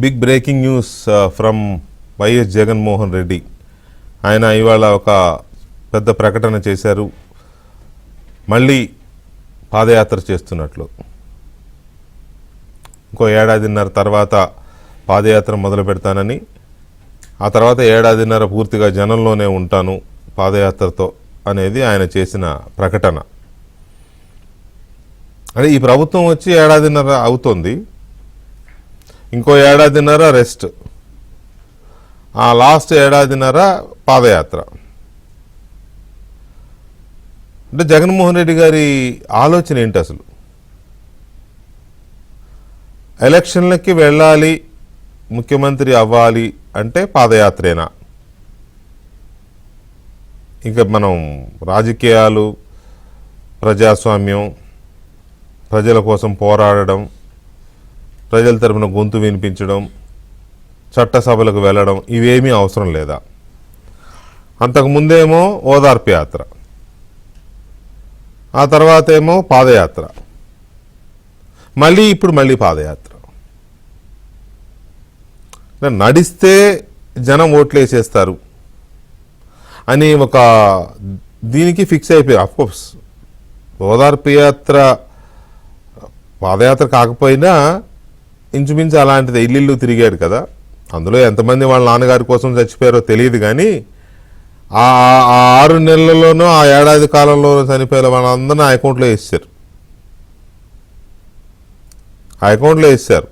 Big breaking news from YS Jaganmohan Reddy. ఆయన ఇవాళ ఒక పెద్ద ప్రకటన చేశారు. మళ్ళీ పాదయాత్ర చేస్తున్నట్లు, ఇంకో ఏడాదిన్నర తర్వాత పాదయాత్ర మొదలు పెడతానని, ఆ తర్వాత ఏడాదిన్నర పూర్తిగా జనంలోనే ఉంటాను పాదయాత్రతో అనేది ఆయన చేసిన ప్రకటన. అంటే ఈ ప్రభుత్వం వచ్చి ఏడాదిన్నర అవుతుంది, ఇంకో ఏడాదిన్నర రెస్ట్, ఆ లాస్ట్ ఏడాదిన్నర పాదయాత్ర. అంటే జగన్మోహన్ రెడ్డి గారి ఆలోచన ఏంటి అసలు? ఎలక్షన్లకి వెళ్ళాలి, ముఖ్యమంత్రి అవ్వాలి అంటే పాదయాత్రేనా? ఇంకా మనం రాజకీయాలు, ప్రజాస్వామ్యం, ప్రజల కోసం పోరాడడం, ప్రజల తరపున గొంతు వినిపించడం, చట్టసభలకు వెళ్ళడం ఇవేమీ అవసరం లేదా? అంతకుముందేమో ఓదార్పు యాత్ర, ఆ తర్వాత ఏమో పాదయాత్ర, మళ్ళీ పాదయాత్ర. నడిస్తే జనం ఓట్లేసేస్తారు అని ఒక దీనికి ఫిక్స్ అయిపోయారు. అఫ్కోర్స్ ఓదార్పు యాత్ర పాదయాత్ర కాకపోయినా ఇంచుమించు అలాంటిది ఇల్లు తిరిగాడు కదా. అందులో ఎంతమంది వాళ్ళ నాన్నగారి కోసం చచ్చిపోయారో తెలియదు, కానీ ఆ 6 నెలల్లోనూ ఆ ఏడాది కాలంలో చనిపోయిన వాళ్ళందరినీ ఆ అకౌంట్లో వేసారు.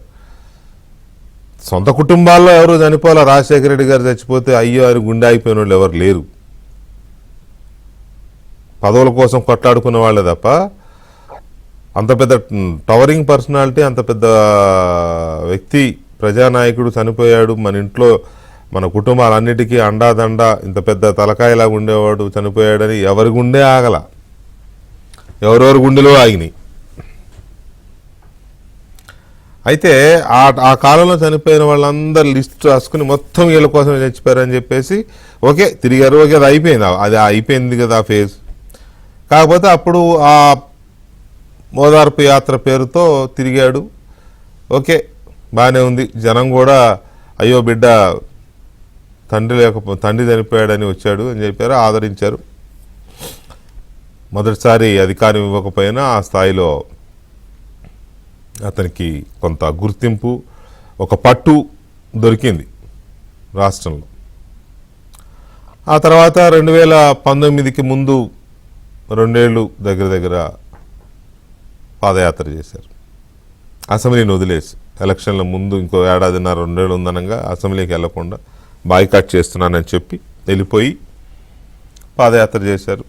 సొంత కుటుంబాల్లో ఎవరు చనిపోలే. రాజశేఖర రెడ్డి గారు చచ్చిపోతే అయ్యో అని గుండె అయిపోయిన వాళ్ళు ఎవరు లేరు. పదవుల కోసం కొట్లాడుకున్న వాళ్ళే తప్ప అంత పెద్ద టవరింగ్ పర్సనాలిటీ, అంత పెద్ద వ్యక్తి, ప్రజానాయకుడు చనిపోయాడు, మన ఇంట్లో మన కుటుంబాలన్నిటికీ అండాదండ, ఇంత పెద్ద తలకాయలాగా ఉండేవాడు చనిపోయాడని ఎవరి గుండె ఆగల, ఎవరెవరి గుండెలో ఆగినాయి. అయితే ఆ కాలంలో చనిపోయిన వాళ్ళందరూ లిస్ట్ రాసుకుని మొత్తం వీళ్ళ కోసమే చచ్చిపోయారని చెప్పేసి ఓకే తిరిగారు. ఓకే, అది అయిపోయింది కదా ఆ ఫేజ్. కాకపోతే అప్పుడు ఆ ఓదార్పు యాత్ర పేరుతో తిరిగాడు. ఓకే, బాగానే ఉంది. జనం కూడా అయ్యో బిడ్డ తండ్రి చనిపోయాడని వచ్చాడు అని చెప్పారు, ఆదరించారు. మొదటిసారి అధికారం ఇవ్వకపోయినా ఆ స్థాయిలో అతనికి కొంత గుర్తింపు, ఒక పట్టు దొరికింది రాష్ట్రంలో. ఆ తర్వాత 2019కి ముందు 2 ఏళ్ళు దగ్గర పాదయాత్ర చేశారు. అసెంబ్లీని వదిలేసి ఎలక్షన్ల ముందు ఇంకో ఏడాదిన్నర 2 ఏళ్ళు ఉందనగా అసెంబ్లీకి వెళ్లకుండా బాయ్కాట్ చేస్తున్నానని చెప్పి వెళ్ళిపోయి పాదయాత్ర చేశారు.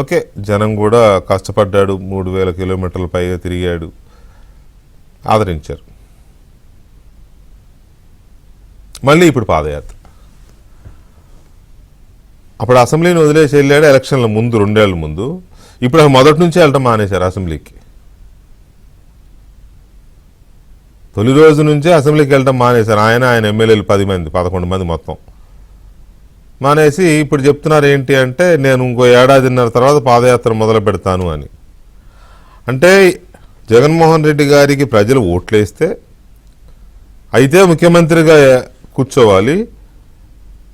ఓకే, జనం కూడా కష్టపడ్డాడు, 3000 కిలోమీటర్ల పైగా తిరిగాడు, ఆదరించారు. మళ్ళీ ఇప్పుడు పాదయాత్ర. అప్పుడు అసెంబ్లీని వదిలేసి వెళ్ళాడు ఎలక్షన్ల ముందు, 2 ఏళ్ళ ముందు. ఇప్పుడు మొదటి నుంచే వెళ్ళటం మానేశారు అసెంబ్లీకి. తొలి రోజు నుంచే అసెంబ్లీకి వెళ్ళటం మానేశారు. ఆయన ఎమ్మెల్యేలు 11 మంది మొత్తం మానేసి ఇప్పుడు చెప్తున్నారు ఏంటి అంటే నేను ఇంకో ఏడాదిన్నర తర్వాత పాదయాత్ర మొదలు పెడతాను అని. అంటే జగన్మోహన్ రెడ్డి గారికి ప్రజలు ఓట్లేస్తే అయితే ముఖ్యమంత్రిగా కూర్చోవాలి,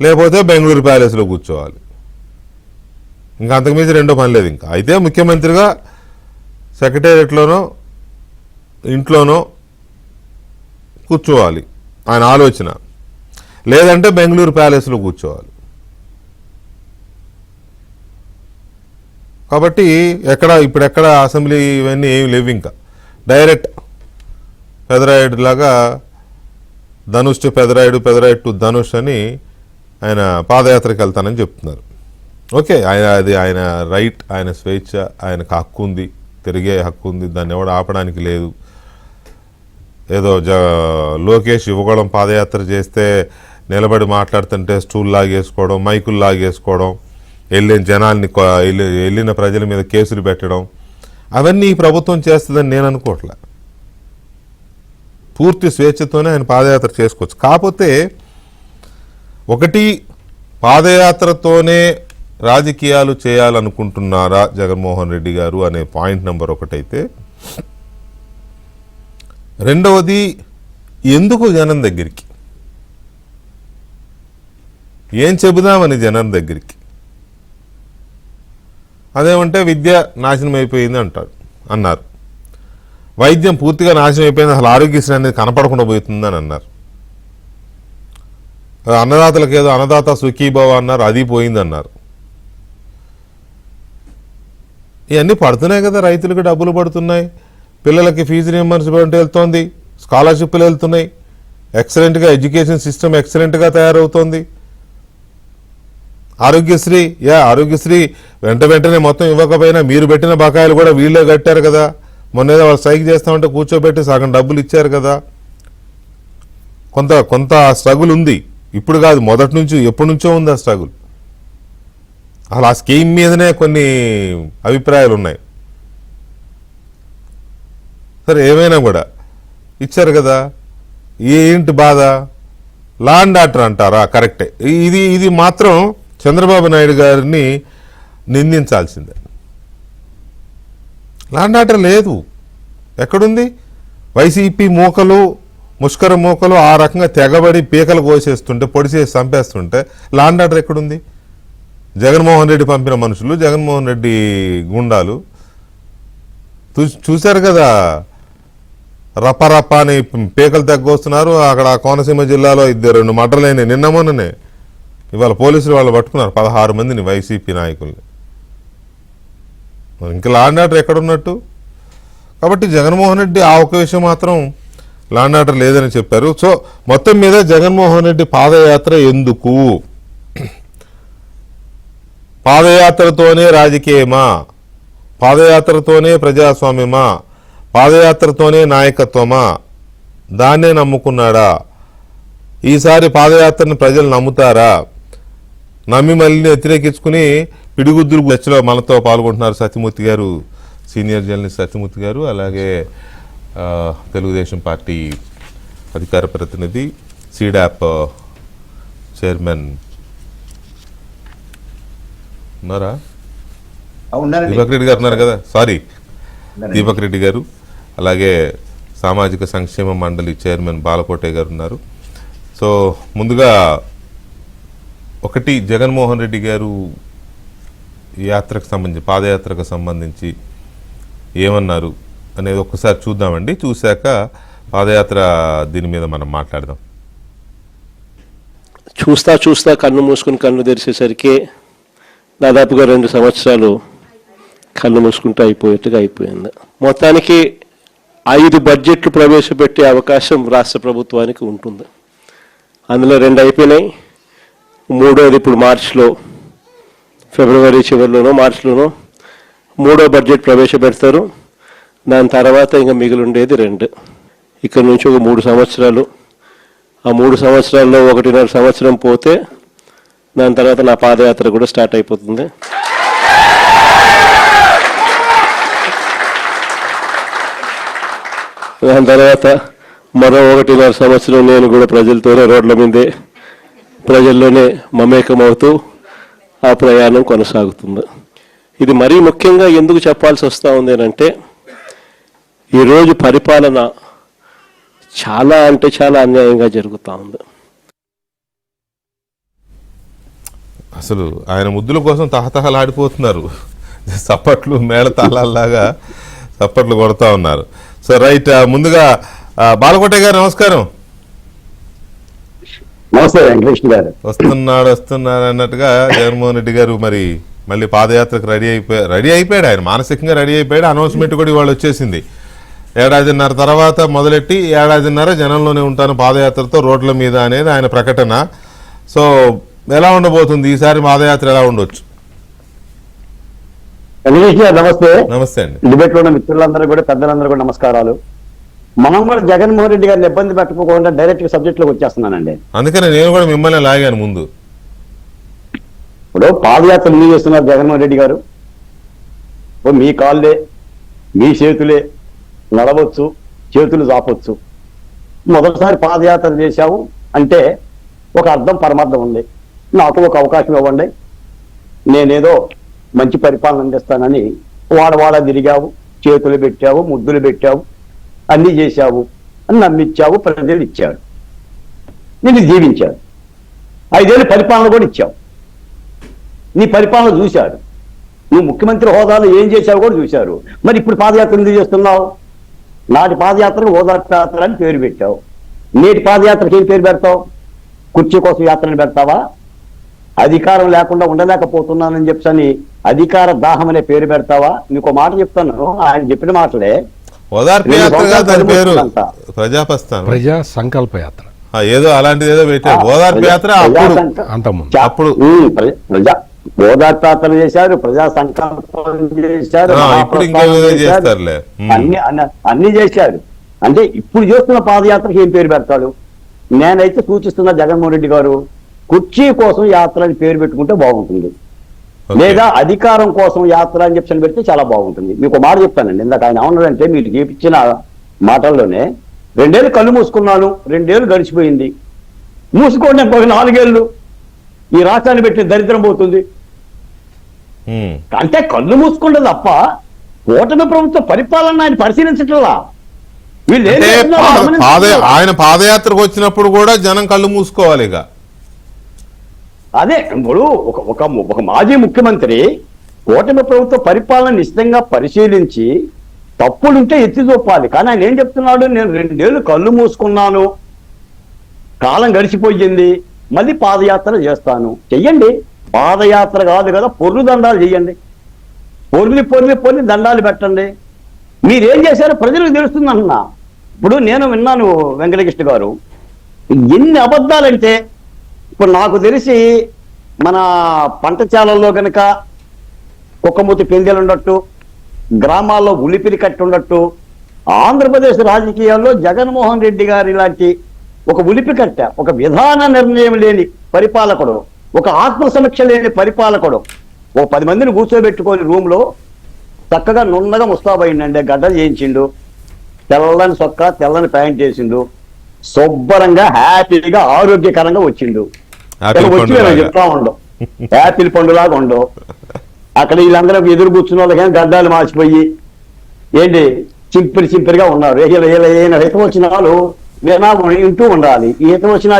లేకపోతే బెంగళూరు ప్యాలెస్లో కూర్చోవాలి. ఇంకా అంతకుమించి రెండో పని లేదు. ఇంకా అయితే ముఖ్యమంత్రిగా సెక్రటేరియట్లోనో ఇంట్లోనో కూర్చోవాలి ఆయన ఆలోచన, లేదంటే బెంగళూరు ప్యాలెస్లో కూర్చోవాలి. కాబట్టి ఇప్పుడెక్కడ అసెంబ్లీ ఇవన్నీ ఏమి లేవు. ఇంకా డైరెక్ట్ పెదరాయుడు లాగా ధనుష్ టు పెదరాయుడు, పెదరాయుడు టు ధనుష్ అని ఆయన పాదయాత్రకి వెళ్తానని చెప్తున్నారు. ఓకే, ఆయన రైట్, ఆయన స్వేచ్ఛ, ఆయనకు హక్కు ఉంది, తిరిగే హక్కు ఉంది, దాన్ని ఎవడు ఆపడానికి లేదు. ఏదో లోకేష్ యువగళం పాదయాత్ర చేస్తే నిలబడి మాట్లాడుతుంటే స్టూల్ లాగేసుకోవడం, మైకులు లాగేసుకోవడం, వెళ్ళిన ప్రజల మీద కేసులు పెట్టడం, అవన్నీ ఈ ప్రభుత్వం చేస్తుందని నేను అనుకోవట్లే. పూర్తి స్వేచ్ఛతోనే ఆయన పాదయాత్ర చేసుకోవచ్చు. కాకపోతే ఒకటి, పాదయాత్రతోనే రాజకీయాలు చేయాలనుకుంటున్నారా జగన్మోహన్ రెడ్డి గారు అనే పాయింట్ నెంబర్ 1 అయితే, రెండవది ఎందుకు జనం దగ్గరికి? ఏం చెబుదామని జనం దగ్గరికి? అదేమంటే విద్య నాశనం అయిపోయింది అన్నారు. వైద్యం పూర్తిగా నాశనం అయిపోయింది, అసలు ఆరోగ్యశ్రీ అనేది కనపడకుండా పోతుందని అన్నారు. అన్నదాతలకు ఏదో అన్నదాత సుఖీభవ అన్నారు, అది పోయిందన్నారు. ఇవన్నీ పడుతున్నాయి కదా, రైతులకు డబ్బులు పడుతున్నాయి, పిల్లలకి ఫీజు రీయింబర్స్మెంట్ వెళ్తోంది, స్కాలర్షిప్లు వెళ్తున్నాయి, ఎక్సలెంట్గా ఎడ్యుకేషన్ సిస్టమ్ ఎక్సలెంట్గా తయారవుతోంది. ఆరోగ్యశ్రీ వెంటనే మొత్తం ఇవ్వకపోయినా మీరు పెట్టిన బకాయిలు కూడా వీళ్ళే కట్టారు కదా. మొన్నేదో వాళ్ళు స్ట్రైక్ చేస్తామంటే కూర్చోబెట్టి సగం డబ్బులు ఇచ్చారు కదా. కొంత స్ట్రగుల్ ఉంది, ఇప్పుడు కాదు, మొదటి నుంచి ఎప్పటి నుంచో ఉంది ఆ స్ట్రగుల్. అసలు ఆ స్కీమ్ మీదనే కొన్ని అభిప్రాయాలు ఉన్నాయి. సరే, ఏమైనా కూడా ఇచ్చారు కదా. ఏంటి బాధ? లా అండ్ ఆర్డర్ అంటారా? కరెక్టే. ఇది మాత్రం చంద్రబాబు నాయుడు గారిని నిందించాల్సిందే. లా అండ్ ఆర్డర్ లేదు, ఎక్కడుంది? వైసీపీ ముష్కర మూకలు ఆ రకంగా తెగబడి పీకలు కోసేస్తుంటే, పొడిచేసి చంపేస్తుంటే లా అండ్ ఆర్డర్ ఎక్కడుంది? జగన్మోహన్ రెడ్డి పంపిన మనుషులు, జగన్మోహన్ రెడ్డి గుండాలు చూశారు కదా, రప్ప అని పీకలు తగ్గొస్తున్నారు. అక్కడ కోనసీమ జిల్లాలో 2 మర్డర్లైన నిన్న మొన్ననే. ఇవాళ పోలీసులు వాళ్ళు పట్టుకున్నారు 16 మందిని, వైసీపీ నాయకుల్ని. ఇంకా లా అండ్ ఆర్డర్ ఎక్కడున్నట్టు? కాబట్టి జగన్మోహన్ రెడ్డి ఆ ఒక విషయం మాత్రం లా అండ్ ఆర్డర్ లేదని చెప్పారు. సో మొత్తం మీద జగన్మోహన్ రెడ్డి పాదయాత్ర ఎందుకు? పాదయాత్రతోనే రాజకీయమా? పాదయాత్రతోనే ప్రజాస్వామ్యమా? పాదయాత్రతోనే నాయకత్వమా? దాన్నే నమ్ముకున్నాడా? ఈసారి పాదయాత్రను ప్రజలు నమ్ముతారా? నమ్మి మళ్ళీ వ్యతిరేకించుకుని పిడిగుద్దులు చర్చలో మనతో పాల్గొంటున్నారు సత్యమూర్తి గారు, సీనియర్ జర్నలిస్ట్ సత్యమూర్తి గారు, అలాగే తెలుగుదేశం పార్టీ అధికార ప్రతినిధి, సీడాప్ చైర్మన్ ఉన్నారా? దీపక్ రెడ్డి గారు ఉన్నారు కదా, సారీ, దీపక్ రెడ్డి గారు, అలాగే సామాజిక సంక్షేమ మండలి చైర్మన్ బాలకోటే గారు ఉన్నారు. సో ముందుగా ఒకటి, జగన్మోహన్ రెడ్డి గారు యాత్రకు సంబంధించి, పాదయాత్రకు సంబంధించి ఏమన్నారు అనేది ఒక్కసారి చూద్దామండి. చూశాక పాదయాత్ర దీని మీద మనం మాట్లాడదాం. చూస్తా కన్ను మూసుకుని కన్ను తెరిచేసరికి దాదాపుగా 2 సంవత్సరాలు కన్ను మూసుకుంటూ అయిపోయింది. మొత్తానికి 5 బడ్జెట్లు ప్రవేశపెట్టే అవకాశం రాష్ట్ర ప్రభుత్వానికి ఉంటుంది. అందులో 2 అయిపోయినాయి, 3వది ఇప్పుడు ఫిబ్రవరి చివరిలోనో మార్చిలోనో 3వ బడ్జెట్ ప్రవేశపెడతారు. దాని తర్వాత ఇంకా మిగిలి ఉండేది 2. ఇక్కడ నుంచి ఒక 3 సంవత్సరాలు, ఆ 3 సంవత్సరాల్లో 1.5 సంవత్సరం పోతే దాని తర్వాత నా పాదయాత్ర కూడా స్టార్ట్ అయిపోతుంది. దాని తర్వాత మరో 1.5 సంవత్సరం నేను కూడా ప్రజలతోనే రోడ్ల మీదే, ప్రజల్లోనే మమేకమవుతూ ఆ ప్రయాణం కొనసాగుతుంది. ఇది మరీ ముఖ్యంగా ఎందుకు చెప్పాల్సి వస్తూ ఉంది అంటే, ఈరోజు పరిపాలన చాలా అన్యాయంగా జరుగుతూ ఉంది. అసలు ఆయన ముద్దుల కోసం తహతహలాడిపోతున్నారు, చప్పట్లు మేళతాళాల్లాగా చప్పట్లు కొడతా ఉన్నారు. సో రైట్, ముందుగా బాలకోట గారు నమస్కారం. నమస్తే వెంకటేష్ గారు. వస్తున్నారు అన్నట్టుగా జగన్మోహన్ రెడ్డి గారు మరి మళ్ళీ పాదయాత్రకు రెడీ అయిపోయాడు. ఆయన మానసికంగా రెడీ అయిపోయాడు. అనౌన్స్మెంట్ కూడా ఇవాళ వచ్చేసింది. 1.5 ఏళ్ల తర్వాత మొదలెట్టి 1.5 ఏళ్ల జనంలోనే ఉంటాను పాదయాత్రతో రోడ్ల మీద అనేది ఆయన ప్రకటన. సో ఎలా ఉండబోతుంది ఈసారి పాదయాత్ర, ఎలా ఉండొచ్చు? వెంకటేష్ గారు నమస్తే. నమస్తే అండి. డిబేట్ లో ఉన్న మిత్రులందరూ కూడా, పెద్దలందరూ కూడా నమస్కారాలు. మనం కూడా జగన్మోహన్ రెడ్డి గారిని ఇబ్బంది పెట్టకపోకుండా డైరెక్ట్ గా సబ్జెక్ట్ లోకి వచ్చేస్తున్నానండి. అందుకని నేను కూడా మిమ్మల్ని లాగాను ముందు. ఇప్పుడు పాదయాత్ర ఎందుకు చేస్తున్నారు జగన్మోహన్ రెడ్డి గారు? మీ కాళ్ళే, మీ చేతులే నడవచ్చు, చేతులు చాపొచ్చు. మొదటిసారి పాదయాత్ర చేశావు అంటే ఒక అర్థం పరమార్థం ఉంది. నాకు ఒక అవకాశం ఇవ్వండి, నేనేదో మంచి పరిపాలన అందిస్తానని వాడ తిరిగావు, చేతులు పెట్టావు, ముద్దులు పెట్టావు, అన్నీ చేశావు. అని నమ్మించావు, ప్రజలు ఇచ్చాడు, నిన్ను జీవించాడు, 5 ఏళ్ళు పరిపాలన కూడా ఇచ్చావు, నీ పరిపాలన చూశాడు, నువ్వు ముఖ్యమంత్రి హోదాలో ఏం చేశావు కూడా చూశారు. మరి ఇప్పుడు పాదయాత్ర ఎందుకు చేస్తున్నావు? నాటి పాదయాత్రకు ఓదార్పు యాత్ర అని పేరు పెట్టావు, నేటి పాదయాత్రకి ఏం పేరు పెడతావు? కుర్చీ కోసం యాత్రని పెడతావా? అధికారం లేకుండా ఉండలేకపోతున్నానని చెప్పని అధికార దాహం అనే పేరు పెడతావా? నీకు మాట చెప్తాను, ఆయన చెప్పిన మాటలే. ఓదార్పు యాత్రగా దాని పేరు ప్రజాప్రస్థానం, ప్రజా సంకల్ప యాత్ర ఏదో అలాంటిది ఏదో పెట్టారు. ఓదార్పు యాత్ర అంతకుముందు అప్పుడు ప్రజా ఓదార్పు యాత్ర చేశారు, ప్రజా సంకల్పం చేశారు, ఇప్పుడు ఇంకా ఏదో చేస్తారులే. అన్ని చేశారు. అంటే ఇప్పుడు చేస్తున్న పాదయాత్రకి ఏం పేరు పెడతాడు? నేనైతే సూచిస్తున్న జగన్మోహన్ రెడ్డి గారు కుర్చీ కోసం యాత్ర అని పేరు పెట్టుకుంటే బాగుంటుంది, లేదా అధికారం కోసం యాత్ర అని చెప్పి పెడితే చాలా బాగుంటుంది. మీకు మాట చెప్తానండి, ఇందాక ఆయన ఏమన్నాడంటే మీరు చేపించిన మాటల్లోనే 2 ఏళ్ళు కళ్ళు మూసుకున్నాను, 2 ఏళ్ళు గడిచిపోయింది, మూసుకోండి 4 ఏళ్ళు ఈ రాష్ట్రాన్ని పెట్టి దరిద్రం పోతుంది అంటే కళ్ళు మూసుకుంటే తప్ప కూటమి ప్రభుత్వ పరిపాలన ఆయన పరిశీలించట్లా. వీళ్ళు ఏం చేస్తున్నారు? ఆయన పాదయాత్రకు వచ్చినప్పుడు కూడా జనం కళ్ళు మూసుకోవాలి. ఇక అదే ఇప్పుడు ఒక మాజీ ముఖ్యమంత్రి కూటమి ప్రభుత్వ పరిపాలన నిశ్చితంగా పరిశీలించి తప్పులుంటే ఎత్తి చూపాలి. కానీ ఆయన ఏం చెప్తున్నాడు? నేను 2 ఏళ్ళు కళ్ళు మూసుకున్నాను, కాలం గడిచిపోయింది, మళ్ళీ పాదయాత్ర చేస్తాను. చెయ్యండి, పాదయాత్ర కాదు కదా, పొర్లు దండాలు చెయ్యండి, పొర్లి దండాలు పెట్టండి. మీరేం చేశారో ప్రజలకు తెలుస్తుంది అన్నా. ఇప్పుడు నేను విన్నాను వెంకటకృష్ణ గారు, ఎన్ని అబద్ధాలంటే ఇప్పుడు నాకు తెలిసి మన పంటచాలల్లో కనుక కుక్కమూతి పెందెలు ఉండట్టు, గ్రామాల్లో ఉలిపిరి కట్టి ఉండట్టు, ఆంధ్రప్రదేశ్ రాజకీయాల్లో జగన్మోహన్ రెడ్డి గారి లాంటి ఒక ఉలిపి కట్ట, ఒక విధాన నిర్ణయం లేని పరిపాలకుడు, ఒక ఆత్మసమీక్ష లేని పరిపాలకుడు, ఒక 10 మందిని కూర్చోబెట్టుకొని రూమ్ లో చక్కగా నున్నగా ముస్తాబైండండి, గడ్డలు చేయించిండు, తెల్లని సొక్క తెల్లని ప్యాంట్ వేసిండు, శుభ్రంగా హ్యాపీగా ఆరోగ్యకరంగా వచ్చిండు. వచ్చి చెప్తా ఉండవు యాపిల్ పండులాగా ఉండవు. అక్కడ వీళ్ళందరూ ఎదురు కూర్చున్న వాళ్ళకి గడ్డాలు మార్చిపోయి ఏంటి చింపిరిగా ఉన్నారు. ఈత వచ్చిన వాళ్ళు వింటూ ఉండాలి. ఈ ఈత వచ్చిన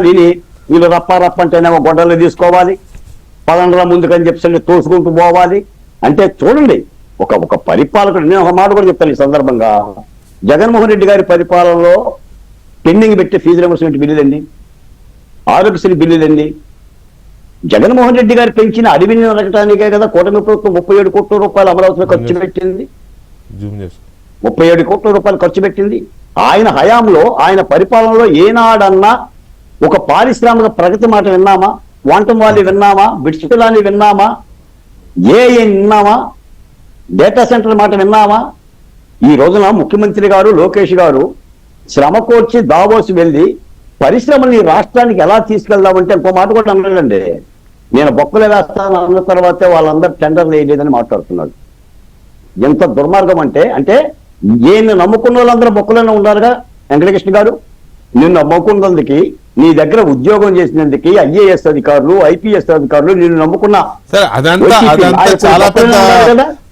వీళ్ళు రప్ప అంటేనేమో గొడ్డలు తీసుకోవాలి, 10 ముందుకని చెప్పి తోసుకుంటూ పోవాలి. అంటే చూడండి, ఒక పరిపాలకుడు. నేను ఒక మాట కూడా చెప్తాను ఈ సందర్భంగా, జగన్మోహన్ రెడ్డి గారి పరిపాలనలో పెండింగ్ పెట్టే ఫీజు రియంబర్స్మెంట్ బిల్లులండి, ఆరోగ్యశ్రీ బిల్లులండి, జగన్మోహన్ రెడ్డి గారు పెంచిన అడవిని నరకటానికే కదా కూటమి ప్రభుత్వం 37 కోట్ల రూపాయలు అమరావతిలో ఖర్చు పెట్టింది. 37 కోట్ల రూపాయలు ఖర్చు పెట్టింది. ఆయన హయాంలో, ఆయన పరిపాలనలో ఏనాడన్నా ఒక పారిశ్రామిక ప్రగతి మాట విన్నామా? Quantum valley విన్నామా? బిట్స్పిలాని విన్నామా? విన్నామా? డేటా సెంటర్ మాట విన్నామా? ఈ రోజున ముఖ్యమంత్రి గారు లోకేష్ గారు శ్రమ కోర్చి దావోస్ వెళ్ళి పరిశ్రమని రాష్ట్రానికి ఎలా తీసుకెళ్దామంటే ఇంకో మాట కూడా అన్నాడండి, నేను బొక్కలే వేస్తాను అన్న తర్వాతే వాళ్ళందరూ టెండర్లు వేయలేదని మాట్లాడుతున్నాడు. ఎంత దుర్మార్గం అంటే నేను నమ్ముకున్న వాళ్ళందరూ బొక్కలోనే ఉన్నారుగా వెంకటకృష్ణ గారు. నిన్ను నమ్ముకున్నందుకు, నీ దగ్గర ఉద్యోగం చేసినందుకు ఐఏఎస్ అధికారులు, ఐపీఎస్ అధికారులు నిన్ను నమ్ముకున్నా.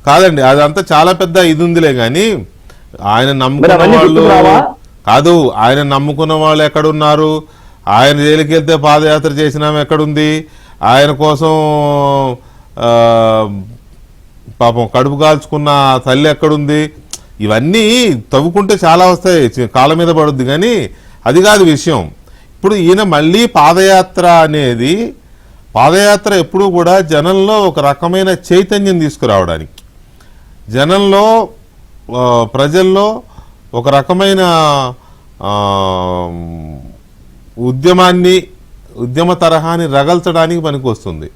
కాదండి, అదంతా చాలా పెద్ద ఇది ఉందిలే గాని ఆయన నమ్ముకున్న వాళ్ళు కాదు. ఆయన నమ్ముకున్న వాళ్ళు ఎక్కడున్నారు? ఆయన జైలుకి వెళ్తే పాదయాత్ర చేసినాము ఎక్కడుంది? ఆయన కోసం పాపం కడుపు కాల్చుకున్న తల్లి ఎక్కడుంది? ఇవన్నీ తవ్వుకుంటే చాలా వస్తాయి, కాళ్ళ మీద పడుద్ది. కానీ అది కాదు విషయం. ఇప్పుడు ఈయన మళ్ళీ పాదయాత్ర ఎప్పుడూ కూడా జనంలో ఒక రకమైన చైతన్యం తీసుకురావడానికి, జనంలో ప్రజల్లో ఒక రకమైన ఉద్యమ తరహాని రగల్చడానికి పనికొస్తుంది.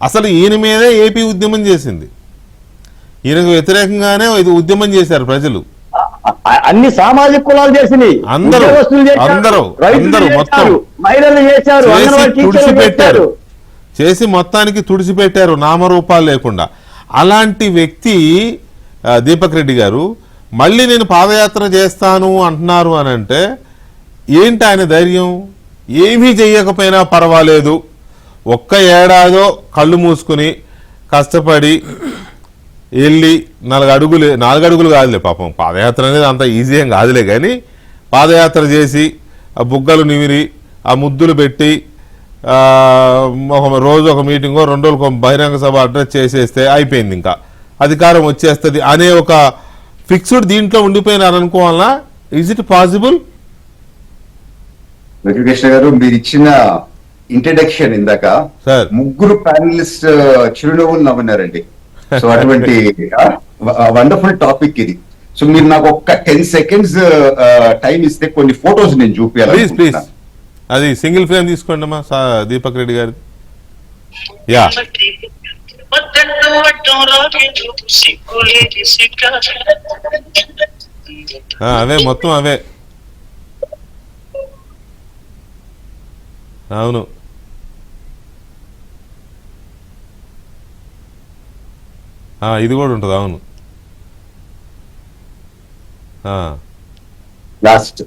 అసలు ఈయన మీదే ఏపీ ఉద్యమం చేసింది, ఈయనకు వ్యతిరేకంగానే ఇది ఉద్యమం చేశారు ప్రజలు. అన్ని సామాజిక కులాలు చేసినాయి, అందరూ మొత్తం తుడిచిపెట్టారు, చేసి మొత్తానికి తుడిచిపెట్టారు నామరూపాలు లేకుండా. అలాంటి వ్యక్తి దీపక్ రెడ్డి గారు మళ్ళీ నేను పాదయాత్ర చేస్తాను అంటున్నారు అని అంటే ఏంటి ఆయన ధైర్యం? ఏమీ చెయ్యకపోయినా పర్వాలేదు, ఒక్క ఏడాదో కళ్ళు మూసుకుని కష్టపడి వెళ్ళి 4 అడుగులు కాదులే, పాపం పాదయాత్ర అనేది అంత ఈజీ ఏం కాదులే, కానీ పాదయాత్ర చేసి ఆ బుగ్గలు నిమిరి ఆ ముద్దులు పెట్టి రోజు ఒక మీటింగో 2 రోజులకు ఒక బహిరంగ సభ అడ్రస్ చేసేస్తే అయిపోయింది, ఇంకా అధికారం వచ్చేస్తుంది అనే ఒక ఫిక్స్డ్ దీంట్లో ఉండిపోయినారనుకోవాలనా? Is it possible? Venkatakrishna garu, మీరు ఇచ్చిన ఇంట్రడక్షన్ ఇందాక సార్. 3 ప్యానలిస్ట్ చిరునవ్వులు నవ్వున్నారండి. సో అటువంటి వండర్ఫుల్ టాపిక్ ఇది. సో మీరు నాకు ఒక్క 10 seconds టైం ఇస్తే కొన్ని ఫొటోస్ నేను ప్లీజ్ చూపించాలి. అది సింగిల్ ఫ్రేమ్ తీసుకోండి అమ్మా దీపక్ రెడ్డి గారి. యా, అవే మొత్తం అవే. అవును, ఇది కూడా ఉంటుంది. అవును, లాస్ట్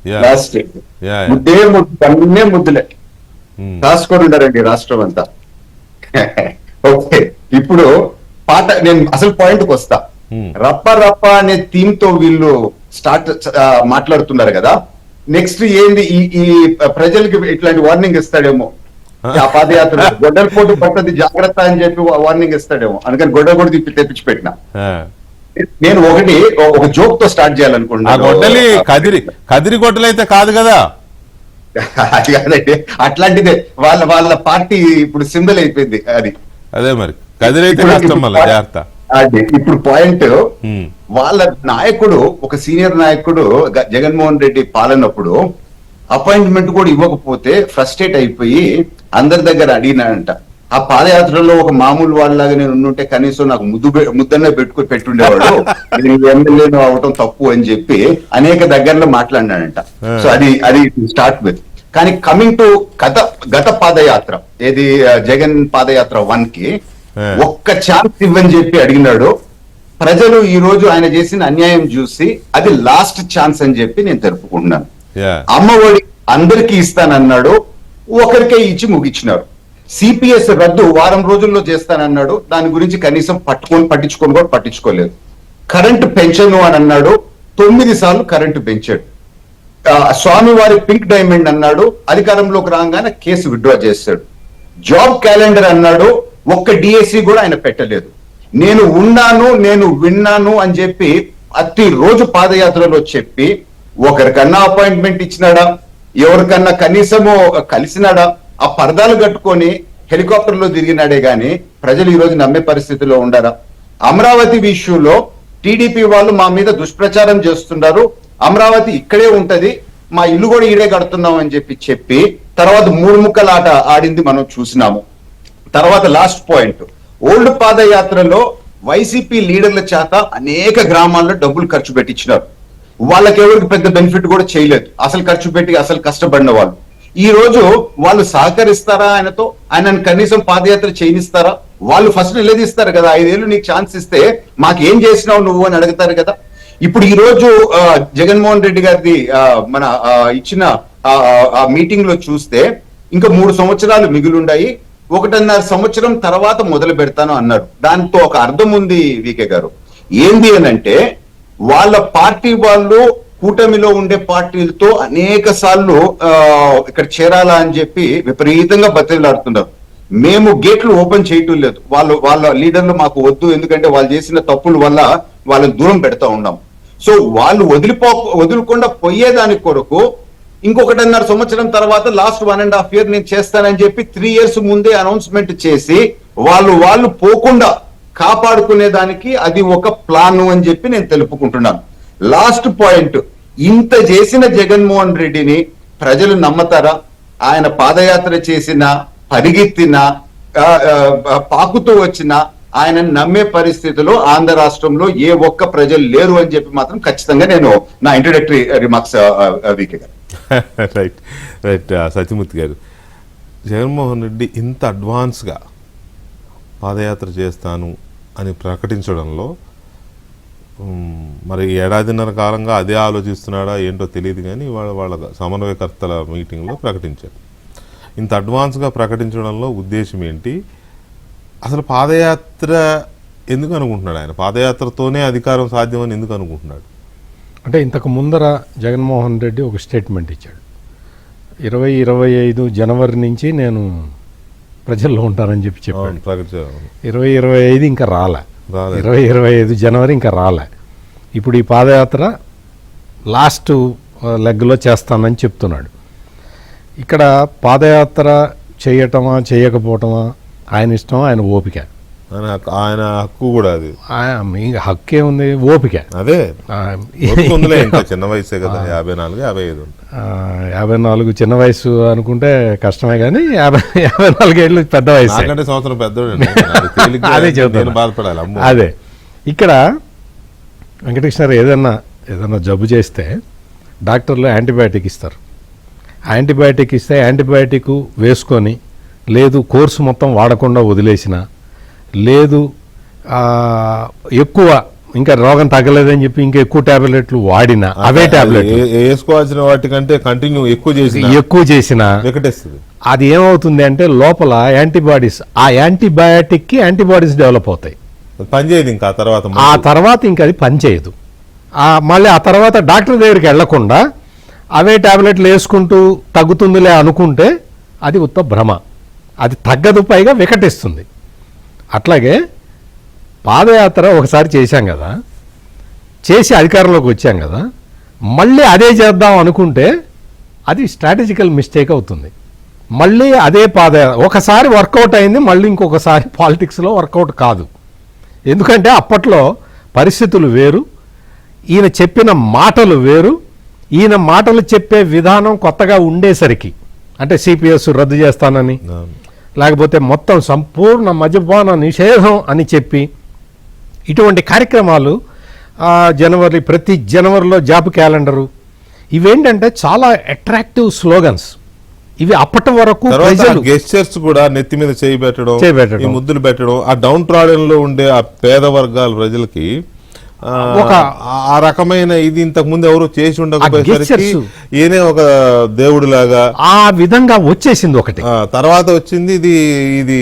యా లాస్ట్ యా ముద్దే అన్నే ముద్దులే రాసుకొని ఉన్నారండి రాష్ట్రం అంతా. ఓకే, ఇప్పుడు పాట నేను అసలు పాయింట్కి వస్తా. రప్ప రప్ప అనే థీమ్ తో వీళ్ళు మాట్లాడుతున్నారు కదా. నెక్స్ట్ ఏంది, ఈ ప్రజలకి ఇట్లాంటి వార్నింగ్ ఇస్తాడేమో ఆ పాదయాత్ర. గొడ్డల పోటు పట్టది జాగ్రత్త అని చెప్పి వార్నింగ్ ఇస్తాడేమో, అందుకని గొడ్డలు కూడా తెప్పించి పెట్టిన. నేను ఒక జోక్ తో స్టార్ట్ ఆ చేయాలనుకుంటున్నాను. గొడ్డలి కదిరి గొడ్డలి అయితే కాదు కదా. అది కాదండి, అట్లాంటిదే వాళ్ళ పార్టీ ఇప్పుడు సింబల్ అయిపోయింది అది. అదే మరి కదిరైతే కష్టం మళ్ళీ, జాగ్రత్త. అది ఇప్పుడు పాయింట్. వాళ్ళ నాయకుడు, ఒక సీనియర్ నాయకుడు జగన్మోహన్ రెడ్డి పాలనప్పుడు అపాయింట్మెంట్ కూడా ఇవ్వకపోతే ఫ్రస్ట్రేట్ అయిపోయి అందరి దగ్గర అడిగినాడంట. ఆ పాదయాత్రలో ఒక మామూలు వాళ్ళలాగా నేను ఉండుంటే కనీసం నాకు ముద్దన్న పెట్టుండేవాడు, నేను ఎమ్మెల్యేను అవటం తప్పు అని చెప్పి అనేక దగ్గరలో మాట్లాడినాడంట. సో అది స్టార్ట్ విత్. కానీ కమింగ్ టు గత పాదయాత్ర, ఏది జగన్ పాదయాత్ర 1 కి ఒక్క ఛాన్స్ ఇవ్వని చెప్పి అడిగినాడు. ప్రజలు ఈ రోజు ఆయన చేసిన అన్యాయం చూసి అది లాస్ట్ ఛాన్స్ అని చెప్పి నేను తెలుపుకుంటున్నాను. అమ్మఒడి అందరికీ ఇస్తానన్నాడు, ఒకరికే ఇచ్చి ముగించినారు. సిపిఎస్ రద్దు వారం రోజుల్లో చేస్తానన్నాడు, దాని గురించి కనీసం పట్టించుకోలేదు. కరెంటు పెంచను అని అన్నాడు, 9 సార్లు కరెంటు పెంచాడు. స్వామివారి పింక్ డైమండ్ అన్నాడు, అధికారంలోకి రాగానే కేసు విత్డ్రా చేశాడు. జాబ్ క్యాలెండర్ అన్నాడు, ఒక్క డిఎస్సి కూడా ఆయన పెట్టలేదు. నేను ఉన్నాను, నేను విన్నాను అని చెప్పి ప్రతి రోజు పాదయాత్రలో చెప్పి ఒకరికన్నా అపాయింట్మెంట్ ఇచ్చినాడా, ఎవరికన్నా కనీసము కలిసినాడా? ఆ పరదాలు కట్టుకొని హెలికాప్టర్ లో తిరిగినాడే గాని ప్రజలు ఈ రోజు నమ్మే పరిస్థితిలో ఉండారా? అమరావతి విషయంలో టీడీపీ వాళ్ళు మా మీద దుష్ప్రచారం చేస్తున్నారు, అమరావతి ఇక్కడే ఉంటది, మా ఇల్లు కూడా ఈడే కడుతున్నాం అని చెప్పి తర్వాత 3 ముక్కల ఆట ఆడింది మనం చూసినాము. తర్వాత లాస్ట్ పాయింట్, ఓల్డ్ పాదయాత్రలో వైసీపీ లీడర్ల చేత అనేక గ్రామాల్లో డబ్బులు ఖర్చు పెట్టించినారు. వాళ్ళకి ఎవరికి పెద్ద బెనిఫిట్ కూడా చేయలేదు, అసలు ఖర్చు పెట్టి అసలు కష్టపడిన వాళ్ళు. ఈ రోజు వాళ్ళు సహకరిస్తారా ఆయనతో? ఆయనను కనీసం పాదయాత్ర చేయనిస్తారా? వాళ్ళు ఫస్ట్ నిలదీస్తారు కదా, 5 ఏళ్ళు నీకు ఛాన్స్ ఇస్తే మాకేం చేసినావు నువ్వు అని అడుగుతారు కదా. ఇప్పుడు ఈ రోజు జగన్మోహన్ రెడ్డి గారిది మన ఇచ్చిన ఆ మీటింగ్ లో చూస్తే ఇంకా 3 సంవత్సరాలు మిగిలిండాయి, 1.5 సంవత్సరం తర్వాత మొదలు పెడతాను అన్నాడు. దాంతో ఒక అర్థం ఉంది వికే గారు. ఏంది అనంటే వాళ్ళ పార్టీ వాళ్ళు కూటమిలో ఉండే పార్టీలతో అనేక సార్లు ఇక్కడ చేరాలా అని చెప్పి విపరీతంగా బతిలాడుతున్నారు. మేము గేట్లు ఓపెన్ చేయటం లేదు, వాళ్ళ లీడర్లు మాకు వద్దు, ఎందుకంటే వాళ్ళు చేసిన తప్పుల వల్ల వాళ్ళని దూరం పెడతా ఉన్నాం. సో వాళ్ళు వదులుకుండా పోయేదాని కొరకు ఇంకొకటిన్నర సంవత్సరం తర్వాత లాస్ట్ 1.5 year నేను చేస్తానని చెప్పి 3 years ముందే అనౌన్స్మెంట్ చేసి వాళ్ళు పోకుండా కాపాడుకునే దానికి అది ఒక ప్లాన్ అని చెప్పి నేను తెలుపుకుంటున్నాను. లాస్ట్ పాయింట్, ఇంత చేసిన జగన్మోహన్ రెడ్డిని ప్రజలు నమ్మతారా? ఆయన పాదయాత్ర చేసిన, పరిగెత్తిన, పాకుతూ వచ్చిన ఆయన నమ్మే పరిస్థితిలో ఆంధ్ర రాష్ట్రంలో ఏ ఒక్క ప్రజలు లేరు అని చెప్పి మాత్రం ఖచ్చితంగా నేను నా ఇంట్రడక్టరీ రిమార్క్స్ వీకే గారు. రైట్ రైట్ సత్యమూర్తి గారు, జగన్మోహన్ రెడ్డి ఇంత అడ్వాన్స్గా పాదయాత్ర చేస్తాను అని ప్రకటించడంలో మరి 1.5 కాలంగా అదే ఆలోచిస్తున్నాడా ఏంటో తెలియదు, కానీ వాళ్ళ సమన్వయకర్తల మీటింగ్లో ప్రకటించారు. ఇంత అడ్వాన్స్గా ప్రకటించడంలో ఉద్దేశం ఏంటి? అసలు పాదయాత్ర ఎందుకు అనుకుంటున్నాడు ఆయన? పాదయాత్రతోనే అధికారం సాధ్యమని ఎందుకు అనుకుంటున్నాడు? అంటే ఇంతకు ముందర జగన్మోహన్ రెడ్డి ఒక స్టేట్మెంట్ ఇచ్చాడు, 2025 జనవరి నుంచి నేను ప్రజల్లో ఉంటానని చెప్పాడు. అవును, ప్రకటించారు. 2025 ఇంకా రాలే, రాలేదు. 2025 జనవరి ఇంకా రాలే. ఇప్పుడు ఈ పాదయాత్ర లాస్ట్ లెగ్లో చేస్తానని చెప్తున్నాడు. ఇక్కడ పాదయాత్ర చేయటమా చేయకపోవటమా ఆయన ఇష్టం, ఆయన ఓపిక. ఆయన హక్కు కూడా అది. మీ హక్కే ఉంది, ఓపిక. అదే ఆ, ఉందిలే, ఇంకా చిన్న వయసే కదా, 54, 55. 54 చిన్న వయసు అనుకుంటే కష్టమే, కానీ 54 ఏళ్ళు పెద్ద వయసు. నాకంటే సంవత్సరం పెద్దోడు. అదే చెప్తాను. నేను బాధపడాలి. అమ్మో. అదే ఇక్కడ వెంకటకృష్ణ ఏదన్నా జబ్బు చేస్తే డాక్టర్లు యాంటీబయాటిక్ ఇస్తారు. యాంటీబయాటిక్ ఇస్తే యాంటీబయాటిక్ వేసుకొని, లేదు కోర్సు మొత్తం వాడకుండా వదిలేసిన, లేదు ఎక్కువ ఇంకా రోగం తగ్గలేదని చెప్పి ఇంకా ఎక్కువ టాబ్లెట్లు వాడినా, అవే టాబ్లెట్ వేసుకోవాల్సిన వాటికంటే కంటిన్యూ ఎక్కువ చేసిన వికటిస్తుంది. అది ఏమవుతుంది అంటే లోపల యాంటీబాడీస్, ఆ యాంటీబయాటిక్ కి యాంటీబాడీస్ డెవలప్ అవుతాయి. పనిచేయదు ఇంకా ఆ తర్వాత ఇంకా అది పనిచేయదు. మళ్ళీ ఆ తర్వాత డాక్టర్ దగ్గరికి వెళ్లకుండా అవే టాబ్లెట్లు వేసుకుంటూ తగ్గుతుందిలే అనుకుంటే అది ఉత్త భ్రమ, అది తగ్గదు, పైగా వికటిస్తుంది. అట్లాగే పాదయాత్ర ఒకసారి చేశాం కదా, చేసి అధికారంలోకి వచ్చాం కదా, మళ్ళీ అదే చేద్దాం అనుకుంటే అది స్ట్రాటజికల్ మిస్టేక్ అవుతుంది. మళ్ళీ అదే పాదయాత్ర ఒకసారి వర్కౌట్ అయింది, మళ్ళీ ఇంకొకసారి పాలిటిక్స్లో వర్కౌట్ కాదు. ఎందుకంటే అప్పట్లో పరిస్థితులు వేరు, ఈయన చెప్పిన మాటలు వేరు, ఈయన మాటలు చెప్పే విధానం కొత్తగా ఉండేసరికి, అంటే సిపిఎస్ రద్దు చేస్తానని, లేకపోతే మొత్తం సంపూర్ణ మద్యపాన నిషేధం అని చెప్పి ఇటువంటి కార్యక్రమాలు ప్రతి జనవరిలో జాబ్ క్యాలెండరు, ఇవేంటంటే చాలా అట్రాక్టివ్ స్లోగన్స్. ఇవి అప్పటి వరకు గెస్చర్స్ కూడా నెత్తి మీద చేయి పెట్టడం, ఈ ముద్దులు పెట్టడం, ఆ డౌన్ ట్రాడెన్ లో ఉండే ఆ పేద వర్గాల ప్రజలకి ఒక ఆ రకమైన ఇది ఇంతకు ముందు ఎవరు చేసి ఉండకపోయేసరికి ఈయనే ఒక దేవుడు లాగా ఆ విధంగా వచ్చేసింది. ఒకటి తర్వాత వచ్చింది ఇది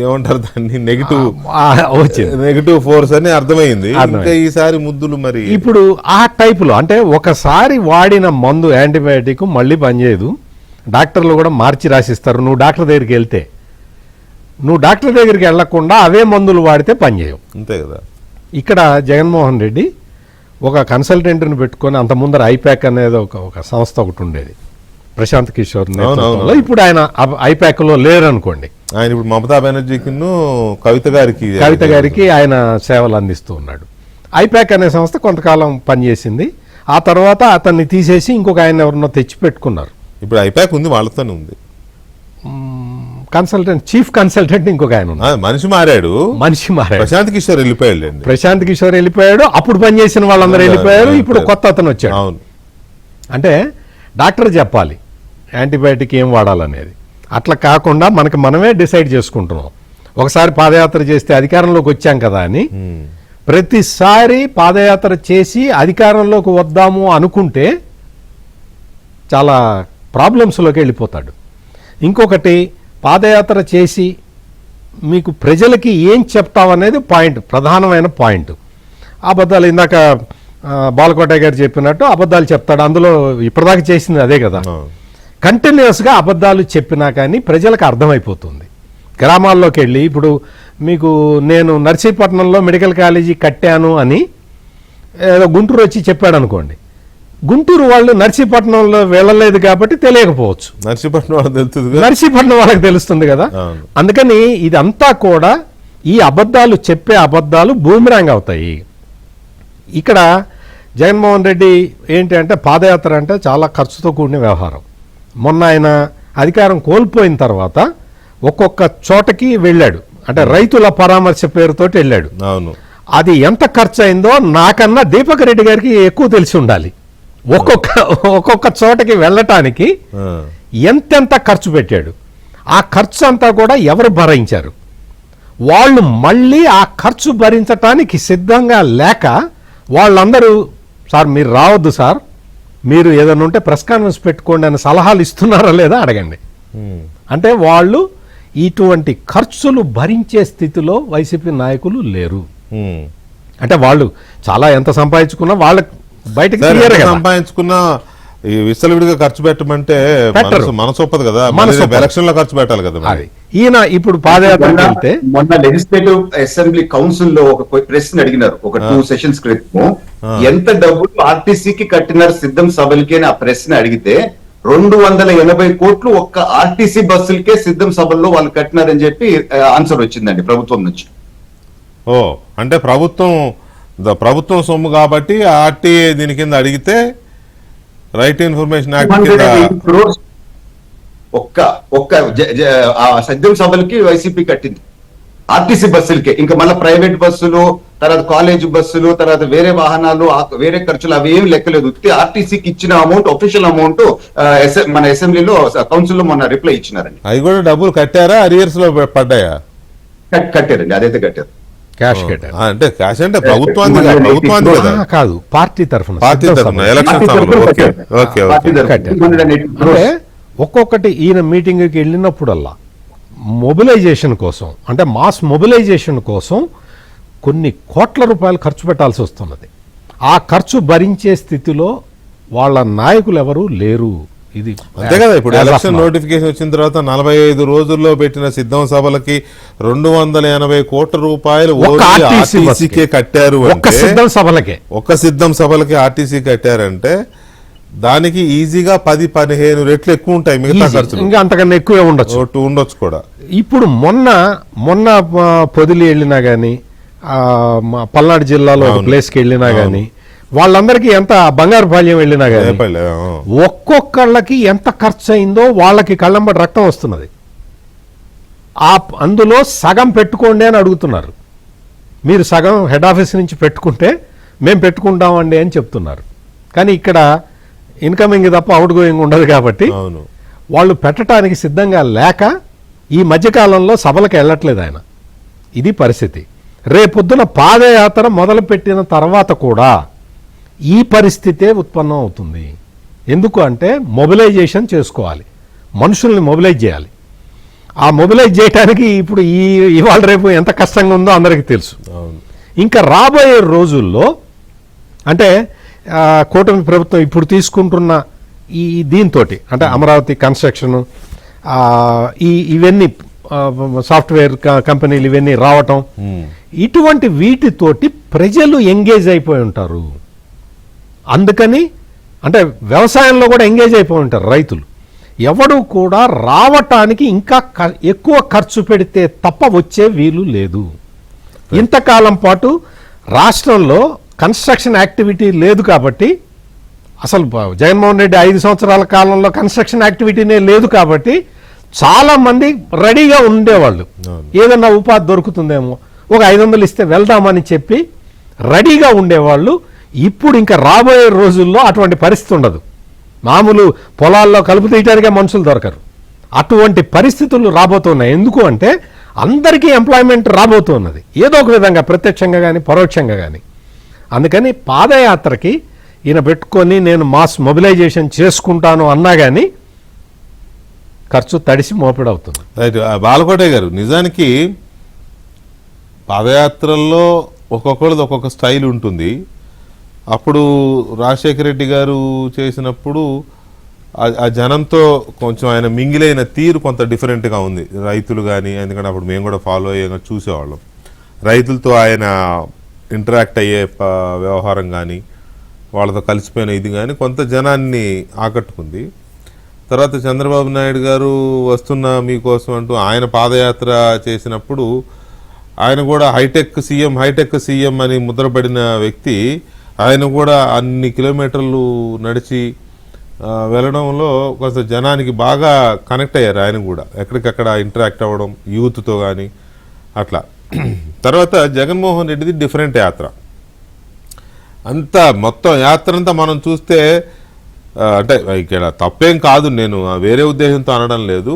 ఏమంటారు దాన్ని, నెగిటివ్ ఫోర్స్ అని అర్థమైంది. ఇంకా ఈసారి ముద్దులు మరి ఇప్పుడు ఆ టైపులో, అంటే ఒకసారి వాడిన మందు యాంటీబయాటిక్ మళ్ళీ పనిచేయదు, డాక్టర్లు కూడా మార్చి రాసిస్తారు. నువ్వు డాక్టర్ దగ్గరికి వెళ్తే, నువ్వు డాక్టర్ దగ్గరికి వెళ్లకుండా అవే మందులు వాడితే పనిచేయవు. అంతే కదా. ఇక్కడ జగన్మోహన్ రెడ్డి ఒక కన్సల్టెంట్ని పెట్టుకొని, అంత ముందర ఐప్యాక్ అనేది ఒక సంస్థ ఒకటి ఉండేది ప్రశాంత్ కిషోర్ నేతృత్వంలో. ఇప్పుడు ఆయన ఐప్యాక్లో లేరు అనుకోండి, ఆయన ఇప్పుడు మమతా బెనర్జీకి కవిత గారికి ఆయన సేవలు అందిస్తూ ఉన్నాడు. ఐప్యాక్ అనే సంస్థ కొంతకాలం పనిచేసింది, ఆ తర్వాత అతన్ని తీసేసి ఇంకొక ఆయన ఎవరినో తెచ్చి పెట్టుకున్నారు. ఇప్పుడు ఐప్యాక్ ఉంది, వాళ్ళతోనే ఉంది. కన్సల్టెంట్, చీఫ్ కన్సల్టెంట్ ఇంకొక ఆయన ఉన్నారు. మనిషి మారాడు. ప్రశాంత్ కిషోర్ వెళ్ళిపోయాడు. అప్పుడు పనిచేసిన వాళ్ళందరూ వెళ్ళిపోయారు. ఇప్పుడు కొత్త అతను వచ్చాడు. అవును. అంటే డాక్టర్ చెప్పాలి యాంటీబయాటిక్ ఏం వాడాలనేది. అట్లా కాకుండా మనకి మనమే డిసైడ్ చేసుకుంటున్నాం. ఒకసారి పాదయాత్ర చేస్తే అధికారంలోకి వచ్చాం కదా అని ప్రతిసారి పాదయాత్ర చేసి అధికారంలోకి వద్దాము అనుకుంటే చాలా ప్రాబ్లమ్స్లోకి వెళ్ళిపోతాడు. ఇంకొకటి, పాదయాత్ర చేసి మీకు ప్రజలకి ఏం చెప్తావనేది పాయింట్, ప్రధానమైన పాయింట్. అబద్ధాలు ఇందాక బాలకోట గారు చెప్పినట్టు అబద్ధాలు చెప్తాడు. అందులో ఇప్పటిదాకా చేసింది అదే కదా. కంటిన్యూస్గా అబద్ధాలు చెప్పినా కానీ ప్రజలకు అర్థమైపోతుంది. గ్రామాల్లోకి వెళ్ళి, ఇప్పుడు మీకు నేను నర్సీపట్నంలో మెడికల్ కాలేజీ కట్టాను అని ఏదో గుంటూరు వచ్చి చెప్పాడు అనుకోండి, గుంటూరు వాళ్ళు నర్సీపట్నంలో వెళ్ళలేదు కాబట్టి తెలియకపోవచ్చు, నర్సీపట్నం వాళ్ళకి తెలుస్తుంది కదా. అందుకని ఇదంతా కూడా ఈ అబద్ధాలు చెప్పే అబద్ధాలు బూమిరాంగ్ అవుతాయి. ఇక్కడ జగన్మోహన్ రెడ్డి ఏంటి అంటే, పాదయాత్ర అంటే చాలా ఖర్చుతో కూడిన వ్యవహారం. మొన్న ఆయన అధికారం కోల్పోయిన తర్వాత ఒక్కొక్క చోటకి వెళ్ళాడు, అంటే రైతుల పరామర్శ పేరుతోటి వెళ్ళాడు. అది ఎంత ఖర్చు అయిందో నాకన్నా దీపక్ రెడ్డి గారికి ఎక్కువ తెలిసి ఉండాలి. ఒక్కొక్క చోటకి వెళ్ళటానికి ఎంతెంత ఖర్చు పెట్టాడు, ఆ ఖర్చు అంతా కూడా ఎవరు భరించారు. వాళ్ళు మళ్ళీ ఆ ఖర్చు భరించటానికి సిద్ధంగా లేక వాళ్ళందరూ, సార్ మీరు రావద్దు సార్, మీరు ఏదైనా ఉంటే ప్రెస్ కాన్ఫరెన్స్ పెట్టుకోండి అని సలహాలు ఇస్తున్నారా లేదా అడగండి. అంటే వాళ్ళు ఇటువంటి ఖర్చులు భరించే స్థితిలో వైసీపీ నాయకులు లేరు. అంటే వాళ్ళు చాలా ఎంత సంపాదించుకున్నా బయటకు సరే, తీయరు ఎంత కదా. సంపాదించుకున్నా ఈ విచ్చలవిడిగా ఖర్చు పెట్టమంటే పెట్టరు. మనసు ఒప్పదు కదా, మనసు ఒప్పదు. ఎలక్షన్ లో ఖర్చు పెట్టాలి కదా మరి. అది ఈయన ఇప్పుడు పాదయాత్రకు వెళ్తే మొన్న లెజిస్లేటివ్ అసెంబ్లీ కౌన్సిల్ లో ఒక ప్రశ్న అడిగినారు ఒక 2 సెషన్స్ క్రితం, ఎంత డబ్బులు ఆర్టీసీకి కట్టినారు సిద్ధం సభలకి అని ఆ ప్రశ్న అడిగితే 280 కోట్లు ఒక్క ఆర్టీసీ బస్సులకే సిద్ధం సభల్లో వాళ్ళు కట్టినారని చెప్పి ఆన్సర్ వచ్చిందండి ప్రభుత్వం నుంచి. ఓ అంటే ప్రభుత్వం సొమ్ము కాబట్టి ఆర్టీఏ దీని కింద అడిగితే రైట్ ఇన్ఫర్మేషన్ యాక్ట్ కింద 280 crores ఒక్క ఆ సిద్ధం సభలకి వైసీపీ కట్టింది ఆర్టీసీ బస్సులకే. ఇంకా మళ్ళీ ప్రైవేట్ బస్సులు, తర్వాత కాలేజ్ బస్సులు, తర్వాత వేరే వాహనాలు, వేరే ఖర్చులు అవి ఏమి లెక్కలేదు. ఆర్టీసీకి ఇచ్చిన అమౌంట్, అఫీషియల్ అమౌంట్ మన అసెంబ్లీలో కౌన్సిల్ లో మొన్న రిప్లై ఇచ్చినారండి. అవి కూడా డబ్బులు కట్టారా, అరియర్స్ లో పడ్డాయా? కట్టారండి, అదైతే కట్టారు. క్యాష్ కట్టారు. అంటే క్యాష్ అంటే ప్రభుత్వానికి కదా, కాదు పార్టీ తరఫున పార్టీ తరఫున ఎలక్షన్ సమయంలో. Okay okay okay. అంటే ఒక్కొక్కటి ఈయన మీటింగ్కి వెళ్ళినప్పుడల్లా మొబిలైజేషన్ కోసం, అంటే మాస్ మొబిలైజేషన్ కోసం కొన్ని కోట్ల రూపాయలు ఖర్చు పెట్టాల్సి వస్తున్నది. ఆ ఖర్చు భరించే స్థితిలో వాళ్ళ నాయకులు ఎవరు లేరు. ఇది అంతే కదా. ఇప్పుడు ఎలక్షన్ నోటిఫికేషన్ వచ్చిన తర్వాత 45 రోజుల్లో పెట్టిన సిద్ధం సభలకి 280 కోట్ల రూపాయలు ఒక్క RTC ఆర్టీసీకే కట్టారు ఒక్క అంటే, సిద్ధం సభలకే ఒక్క సిద్ధం సభలకి ఆర్టీసీ కట్టారంటే దానికి ఈజీగా 10-15 రెట్లు ఎక్కువ ఉంటాయి మిగతా ఖర్చులు. ఇంకా అంతకన్నా ఎక్కువే ఉండొచ్చు. ఉండొచ్చు కూడా. ఇప్పుడు మొన్న పొదిలి వెళ్ళినా గానీ, పల్నాడు జిల్లాలో ఒక ప్లేస్కి వెళ్ళినా గానీ, వాళ్ళందరికీ ఎంత బంగారు పాళ్యం వెళ్ళినా గానీ ఒక్కొక్కళ్ళకి ఎంత ఖర్చు అయిందో వాళ్ళకి కళ్ళంబడి రక్తం వస్తున్నది. అందులో సగం పెట్టుకోండి అని అడుగుతున్నారు. మీరు సగం హెడ్ ఆఫీస్ నుంచి పెట్టుకుంటే మేము పెట్టుకుంటామండి అని చెప్తున్నారు. కానీ ఇక్కడ ఇన్కమింగ్ తప్ప అవుట్ గోయింగ్ ఉండదు కాబట్టి వాళ్ళు పెట్టడానికి సిద్ధంగా లేక ఈ మధ్యకాలంలో సభలకు వెళ్ళట్లేదు ఆయన. ఇది పరిస్థితి. రేపొద్దున పాదయాత్ర మొదలుపెట్టిన తర్వాత కూడా ఈ పరిస్థితే ఉత్పన్నం అవుతుంది. ఎందుకు అంటే మొబిలైజేషన్ చేసుకోవాలి, మనుషుల్ని మొబిలైజ్ చేయాలి. ఆ మొబిలైజ్ చేయడానికి ఇప్పుడు ఇవాళ రేపు ఎంత కష్టంగా ఉందో అందరికీ తెలుసు. ఇంకా రాబోయే రోజుల్లో అంటే కూటమి ప్రభుత్వం ఇప్పుడు తీసుకుంటున్న ఈ దీంతో అంటే అమరావతి కన్స్ట్రక్షన్, ఇవన్నీ సాఫ్ట్వేర్ కంపెనీలు ఇవన్నీ రావటం, ఇటువంటి వీటితోటి ప్రజలు ఎంగేజ్ అయిపోయి ఉంటారు. అందుకని అంటే వ్యవసాయంలో కూడా ఎంగేజ్ అయిపోయి ఉంటారు రైతులు. ఎవడు కూడా రావటానికి ఇంకా ఎక్కువ ఖర్చు పెడితే తప్ప వచ్చే వీలు లేదు. ఇంతకాలం పాటు రాష్ట్రంలో కన్స్ట్రక్షన్ యాక్టివిటీ లేదు కాబట్టి, అసలు జగన్మోహన్ రెడ్డి 5 సంవత్సరాల కాలంలో కన్స్ట్రక్షన్ యాక్టివిటీనే లేదు కాబట్టి చాలా మంది రెడీగా ఉండేవాళ్ళు. ఏదన్నా ఉపాధి దొరుకుతుందేమో, ఒక 500 ఇస్తే వెళ్దామని చెప్పి రెడీగా ఉండేవాళ్ళు. ఇప్పుడు ఇంకా రాబోయే రోజుల్లో అటువంటి పరిస్థితి ఉండదు. మామూలు పొలాల్లో కలుపు తీయటానికే మనుషులు దొరకరు. అటువంటి పరిస్థితులు రాబోతున్నాయి. ఎందుకు అంటే అందరికీ ఎంప్లాయ్మెంట్ రాబోతున్నది ఏదో ఒక విధంగా, ప్రత్యక్షంగా కానీ పరోక్షంగా కానీ. అందుకని పాదయాత్రకి ఈయన పెట్టుకొని నేను మాస్ మొబిలైజేషన్ చేసుకుంటాను అన్నా కానీ ఖర్చు తడిసి మోపిడవుతుంది. రైట్. బాలకోటే గారు, నిజానికి పాదయాత్రల్లో ఒక్కొక్కరిది ఒక్కొక్క స్టైల్ ఉంటుంది. అప్పుడు రాజశేఖర రెడ్డి గారు చేసినప్పుడు ఆ జనంతో కొంచెం ఆయన మింగిలైన తీరు కొంత డిఫరెంట్గా ఉంది. రైతులు కానీ, ఎందుకంటే అప్పుడు మేము కూడా ఫాలో అయ్యే చూసేవాళ్ళం. రైతులతో ఆయన ఇంటరాక్ట్ అయ్యే వ్యవహారం కానీ, వాళ్ళతో కలిసిపోయిన ఇది కానీ కొంత జనాన్ని ఆకట్టుకుంది. తర్వాత చంద్రబాబు నాయుడు గారు వస్తున్న మీకోసం అంటూ ఆయన పాదయాత్ర చేసినప్పుడు ఆయన కూడా హైటెక్ సీఎం అని ముద్రపడిన వ్యక్తి. ఆయన కూడా అన్ని కిలోమీటర్లు నడిచి వెళ్ళడంలో కొంత జనానికి బాగా కనెక్ట్ అయ్యారు. ఆయన కూడా ఎక్కడికక్కడ ఇంటరాక్ట్ అవ్వడం యూత్తో కానీ అట్లా. తర్వాత జగన్మోహన్ రెడ్డిది డిఫరెంట్ యాత్ర. అంతా మొత్తం యాత్ర అంతా మనం చూస్తే అంటే ఇక్కడ తప్పేం కాదు, నేను వేరే ఉద్దేశంతో అనడం లేదు.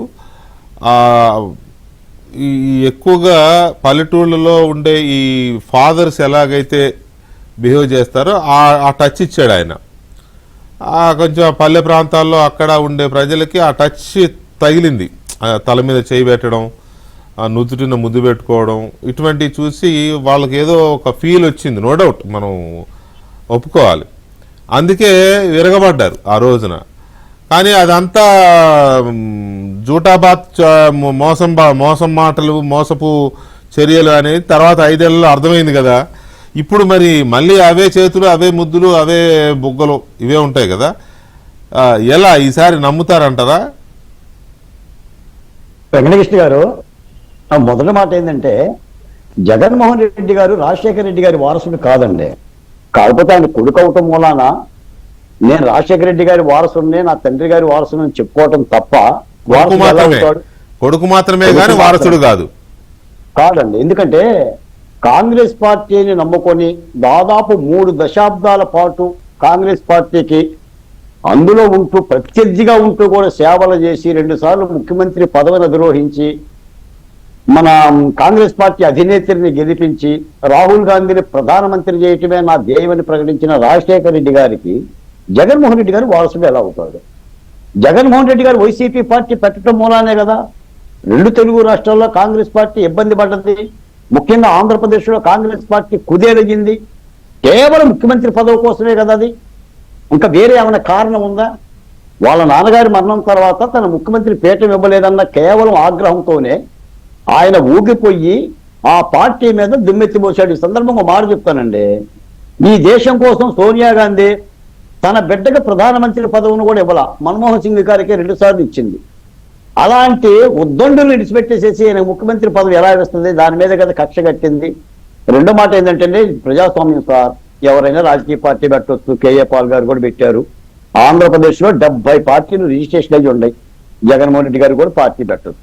ఈ ఎక్కువగా పల్లెటూళ్ళలో ఉండే ఈ ఫాదర్స్ ఎలాగైతే బిహేవ్ చేస్తారో ఆ టచ్ ఇచ్చాడు ఆయన. కొంచెం పల్లె ప్రాంతాల్లో అక్కడ ఉండే ప్రజలకి ఆ టచ్ తగిలింది. తల మీద చేయి పెట్టడం, నుదుటిన ముద్దు పెట్టుకోవడం, ఇటువంటివి చూసి వాళ్ళకి ఏదో ఒక ఫీల్ వచ్చింది. నో డౌట్ మనం ఒప్పుకోవాలి. అందుకే విరగబడ్డారు ఆ రోజున. కానీ అదంతా జూటాబాత్ మోసం మాటలు, మోసపు చర్యలు అనేది తర్వాత 5 ఏళ్లలో అర్థమైంది కదా. ఇప్పుడు మరి మళ్ళీ అవే చేతులు, అవే ముద్దులు, అవే బుగ్గలు ఇవే ఉంటాయి కదా. ఎలా ఈసారి నమ్ముతారంటారా? వెంకటకృష్ణ గారు, ఆ మొదటి మాట ఏంటంటే జగన్మోహన్ రెడ్డి గారు రాజశేఖర రెడ్డి గారి వారసుడు కాదండి. కాకపోతే ఆయన కొడుకు అవటం మూలాన నేను రాజశేఖర రెడ్డి గారి వారసుడిని, నా తండ్రి గారి వారసుని చెప్పుకోవటం తప్ప వారసుడు ఎలా అవుతాడు? కొడుకు మాత్రమే కానీ వారసుడు కాదు. కాదండి. ఎందుకంటే కాంగ్రెస్ పార్టీని నమ్ముకొని దాదాపు 3 దశాబ్దాల పాటు కాంగ్రెస్ పార్టీకి అందులో ఉంటూ ప్రత్యర్థిగా ఉంటూ కూడా సేవలు చేసి 2 సార్లు ముఖ్యమంత్రి పదవిని అధిరోహించి మన కాంగ్రెస్ పార్టీ అధినేత్రిని గెలిపించి రాహుల్ గాంధీని ప్రధానమంత్రి చేయటమే నా ధ్యేయమని ప్రకటించిన రాజశేఖర రెడ్డి గారికి జగన్మోహన్ రెడ్డి గారు వారసుడు ఎలా అవుతాడు? జగన్మోహన్ రెడ్డి గారు వైసీపీ పార్టీ పెట్టడం మూలానే కదా 2 తెలుగు రాష్ట్రాల్లో కాంగ్రెస్ పార్టీ ఇబ్బంది పడ్డది. ముఖ్యంగా ఆంధ్రప్రదేశ్లో కాంగ్రెస్ పార్టీ కుదేలగింది. కేవలం ముఖ్యమంత్రి పదవి కోసమే కదా అది. ఇంకా వేరే ఏమైనా కారణం ఉందా? వాళ్ళ నాన్నగారి మరణం తర్వాత తన ముఖ్యమంత్రి పీఠం ఇవ్వలేదన్న కేవలం ఆగ్రహంతోనే ఆయన ఊగిపోయి ఆ పార్టీ మీద దుమ్మెత్తిపోసాడు. ఈ సందర్భంగా మాట చెప్తానండి, ఈ దేశం కోసం సోనియా గాంధీ తన బిడ్డకు ప్రధానమంత్రి పదవిని కూడా ఇవ్వాల, మన్మోహన్ సింగ్ గారికి 2 సార్లు ఇచ్చింది. అలాంటి ఉద్దండులు విడిచిపెట్టేసేసి ఆయన ముఖ్యమంత్రి పదవి ఎలా వేస్తుంది? దాని మీద కదా కక్ష కట్టింది. రెండో మాట ఏంటంటే ప్రజాస్వామ్యం సార్, ఎవరైనా రాజకీయ పార్టీ పెట్టవచ్చు. కేఏ పాల్ గారు కూడా పెట్టారు. ఆంధ్రప్రదేశ్లో 70 పార్టీలు రిజిస్ట్రేషన్ అయ్యి ఉన్నాయి. జగన్మోహన్ రెడ్డి గారు కూడా పార్టీ పెట్టచ్చు.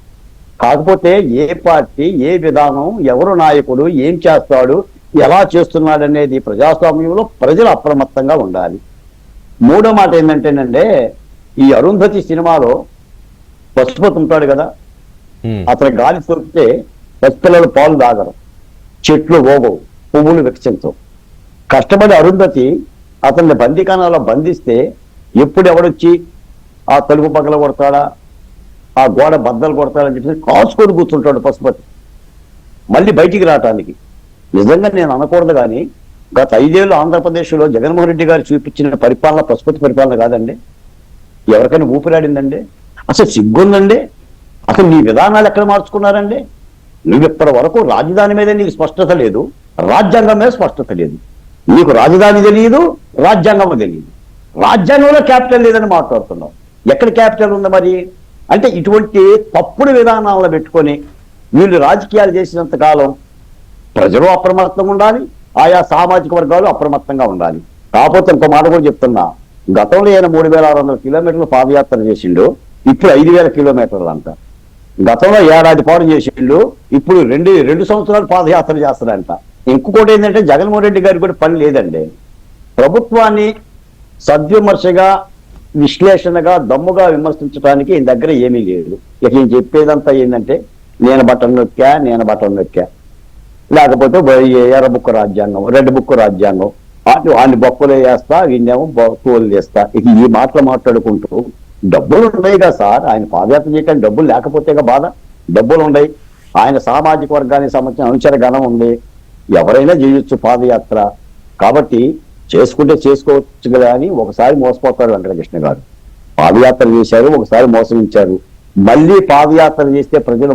కాకపోతే ఏ పార్టీ, ఏ విధానం, ఎవరు నాయకుడు, ఏం చేస్తాడు, ఎలా చేస్తున్నాడు అనేది ప్రజాస్వామ్యంలో ప్రజలు అప్రమత్తంగా ఉండాలి. మూడో మాట ఏంటంటేనంటే ఈ అరుంధతి సినిమాలో పశుపతి ఉంటాడు కదా, అతని గాలి సోకితే పసిపిల్లలు పాలు తాగరు, చెట్లు ఓగవు, పువ్వులు వికసించవు. కష్టపడి అరుంధతి అతన్ని బందీఖానాలో బంధిస్తే ఎప్పుడు ఎవడొచ్చి ఆ తలుపు పగల కొడతాడా, ఆ గోడ బద్దలు కొడతాడని చెప్పి కాచుకొని కూర్చుంటాడు పశుపతి మళ్ళీ బయటికి రావటానికి. నిజంగా నేను అనకూడదు కానీ గత 5 ఏళ్ళు ఆంధ్రప్రదేశ్లో జగన్మోహన్ రెడ్డి గారు చూపించిన పరిపాలన పశుపతి పరిపాలన కాదండి. ఎవరికైనా ఊపిరాడిందండి? అసలు సిగ్గుందండి? అసలు నీ విధానాలు ఎక్కడ మార్చుకున్నారండి? నువ్వు ఇప్పటి వరకు రాజధాని మీద నీకు స్పష్టత లేదు, రాజ్యాంగం మీద స్పష్టత లేదు. నీకు రాజధాని తెలియదు, రాజ్యాంగం తెలియదు. రాజ్యాంగంలో క్యాపిటల్ లేదని మాట్లాడుతున్నావు. ఎక్కడ క్యాపిటల్ ఉంది మరి? అంటే ఇటువంటి తప్పుడు విధానాలను పెట్టుకొని వీళ్ళు రాజకీయాలు చేసినంత కాలం ప్రజలు అప్రమత్తంగా ఉండాలి, ఆయా సామాజిక వర్గాలు అప్రమత్తంగా ఉండాలి. కాకపోతే ఇంకో మాట కూడా చెప్తున్నా, గతంలో ఆయన 3600 కిలోమీటర్లు పాదయాత్ర చేసిండు, ఇప్పుడు 5000 కిలోమీటర్లు అంట. గతంలో 1 ఏడాది పాటు చేసిండు, ఇప్పుడు 2 సంవత్సరాలు పాదయాత్ర చేస్తాడంట. ఇంకొకటి ఏంటంటే జగన్మోహన్ రెడ్డి గారికి కూడా పని లేదండి. ప్రభుత్వాన్ని సద్విమర్శగా, విశ్లేషణగా, దమ్ముగా విమర్శించడానికి ఈయన దగ్గర ఏమీ లేదు. ఇక ఈయన చెప్పేదంతా ఏంటంటే నేను బటన్ నొక్కా, లేకపోతే ఎర్ర బుక్కు రాజ్యాంగం, రెడ్ బుక్కు రాజ్యాంగం, వాడిని బొక్కలు వేస్తా, వీళ్ళేమో తోలు చేస్తా. ఇక ఈ మాటలు మాట్లాడుకుంటూ డబ్బులు ఉన్నాయి కదా సార్, ఆయన పాదయాత్ర చేయడానికి డబ్బులు లేకపోతేగా బాధ. డబ్బులు ఉన్నాయి, ఆయన సామాజిక వర్గానికి సంబంధించిన అనుచర గణం ఉంది, ఎవరైనా చేయొచ్చు పాదయాత్ర. కాబట్టి చేసుకుంటే చేసుకోవచ్చు కదా అని ఒకసారి మోసపోతారు వెంకటకృష్ణ గారు. పాదయాత్ర చేశారు, ఒకసారి మోసగించారు, మళ్ళీ పాదయాత్ర చేస్తే ప్రజలు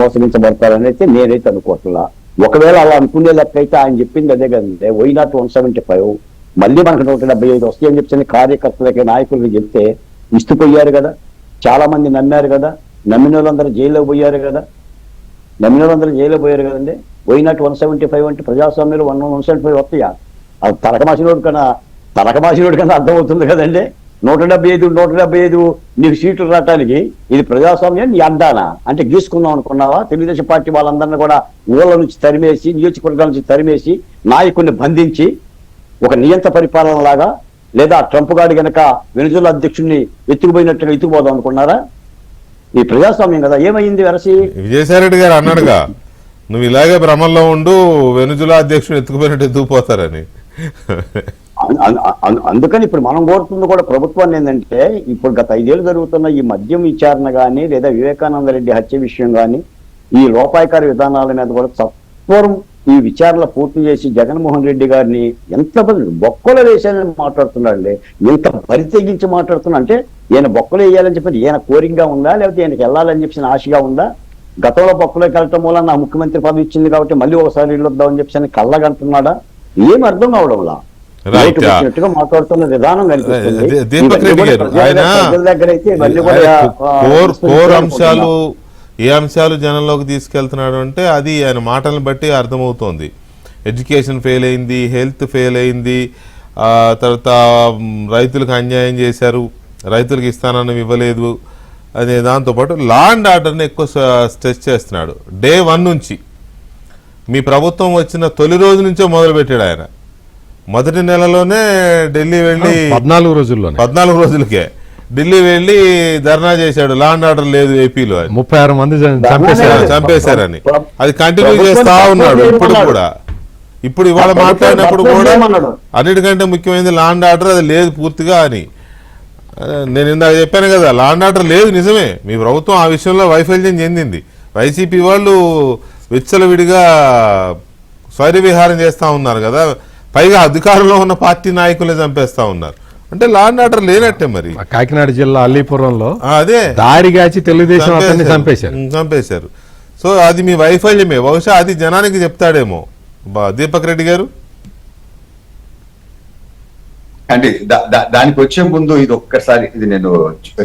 మోసగించబడతారని అయితే నేనైతే అనుకోవట్లా. ఒకవేళ అలా అనుకునే లెక్క అయితే ఆయన చెప్పింది అదే కదంటే, వైనాట్ 175 మళ్ళీ మనకు 175 వస్తాయని చెప్పి కార్యకర్తలకి, నాయకులకి చెప్తే ఇస్తుపోయారు కదా, చాలా మంది నమ్మారు కదా, నమ్మిన వాళ్ళందరూ జైల్లో పోయారు కదండి. వైనాట్ 175 అంటే ప్రజాస్వామ్యంలో 175 వస్తాయా? అది తలకమాసినోడు కన్నా అర్థమవుతుంది కదండి. 175 నీకు సీట్లు రావటానికి ఇది ప్రజాస్వామ్యం నీ అడ్డానా అంటే గీసుకుందాం అనుకున్నావా? తెలుగుదేశం పార్టీ వాళ్ళందరినీ కూడా ఊళ్ళ నుంచి తరిమేసి, నియోజకవర్గాల నుంచి తరిమేసి, నాయకుల్ని బంధించి ఒక నియంత్ర పరిపాలన లాగా, లేదా ట్రంప్ గాడి గనక వెనుజులా అధ్యక్షుడిని ఎత్తుకుపోయినట్టుగా ఎత్తుకుపోదాం అనుకున్నారా? ఈ ప్రజాస్వామ్యం కదా. ఏమైంది వెరసి? విజయసాయిరెడ్డి గారు అన్నాడుగా, నువ్వు ఇలాగే భ్రమంలో ఉండు, వెనుజులా అధ్యక్షుడు ఎత్తుకుపోయినట్టు ఎత్తుకుపోతారని. అందుకని ఇప్పుడు మనం కోరుతుంది కూడా ప్రభుత్వాన్ని ఏంటంటే, ఇప్పుడు గత 5 ఏళ్ళు జరుగుతున్న ఈ మద్యం విచారణ కానీ, లేదా వివేకానంద రెడ్డి హత్య విషయం కానీ, ఈ లోపాయకారి విధానాల మీద కూడా సత్వరం ఈ విచారణ పూర్తి చేసి జగన్మోహన్ రెడ్డి గారిని ఎంత బొక్కలు వేసాలని మాట్లాడుతున్నాడులే, ఇంత బరి తెగించి మాట్లాడుతున్నా అంటే ఈయన బొక్కలు వేయాలని చెప్పి ఈయన కోరికగా ఉందా, లేకపోతే ఈయనకి వెళ్ళాలని చెప్పి ఆశగా ఉందా? గతంలో బొక్కలోకి వెళ్ళటం వల్ల నా ముఖ్యమంత్రి పదవి ఇచ్చింది కాబట్టి మళ్ళీ ఒకసారి వెళ్ళొద్దామని చెప్పి కళ్ళగంటున్నాడా? ఏం అర్థం కావడంలా వచ్చినట్టుగా మాట్లాడుతున్న విధానం కనిపిస్తుంది. దీపక్ రెడ్డి గారు ప్రజల దగ్గర అయితే ఇవన్నీ కూడా కోర్ అంశాలు ఏ అంశాలు జనంలోకి తీసుకెళ్తున్నాడు అంటే అది ఆయన మాటలను బట్టి అర్థమవుతోంది. ఎడ్యుకేషన్ ఫెయిల్ అయింది, హెల్త్ ఫెయిల్ అయింది, తర్వాత రైతులకు అన్యాయం చేశారు, రైతులకు ఇస్తానని ఇవ్వలేదు అనే దాంతోపాటు లా అండ్ ఆర్డర్ని ఎక్కువ స్ట్రెస్ చేస్తున్నాడు. డే 1 నుంచి మీ ప్రభుత్వం వచ్చిన తొలి రోజు నుంచే మొదలుపెట్టాడు ఆయన. మొదటి నెలలోనే ఢిల్లీ వెళ్ళి 14 రోజులకే ఢిల్లీ వెళ్ళి ధర్నా చేశాడు, లా అండ్ ఆర్డర్ లేదు ఏపీలో, 36 మంది చంపేశారని. అది కంటిన్యూ చేస్తా ఉన్నాడు ఇప్పుడు కూడా. ఇప్పుడు ఇవాళ మాట్లాడినప్పుడు కూడా అన్నిటికంటే ముఖ్యమైనది లా అండ్ ఆర్డర్, అది లేదు పూర్తిగా అని. నేను ఇందాక చెప్పాను కదా, లా అండ్ ఆర్డర్ లేదు, నిజమే. మీ ప్రభుత్వం ఆ విషయంలో వైఫల్యం చెందింది. వైసీపీ వాళ్ళు విచ్చలవిడిగా స్వైర విహారం చేస్తా ఉన్నారు కదా, పైగా అధికారంలో ఉన్న పార్టీ నాయకులే చంపేస్తా ఉన్నారు. అంటే లా అండ్ ఆర్డర్ లేనట్టే. మరి కాకినాడ జిల్లా అల్లీపురంలో అదే దాడిగాచి తెలుగుదేశం చంపేశారు. సో అది మీ వైఫల్యమే. బహుశా అది జనానికి చెప్తాడేమో దీపక్ రెడ్డి గారు. అంటే దానికి వచ్చే ముందు ఇది ఒక్కసారి ఇది నేను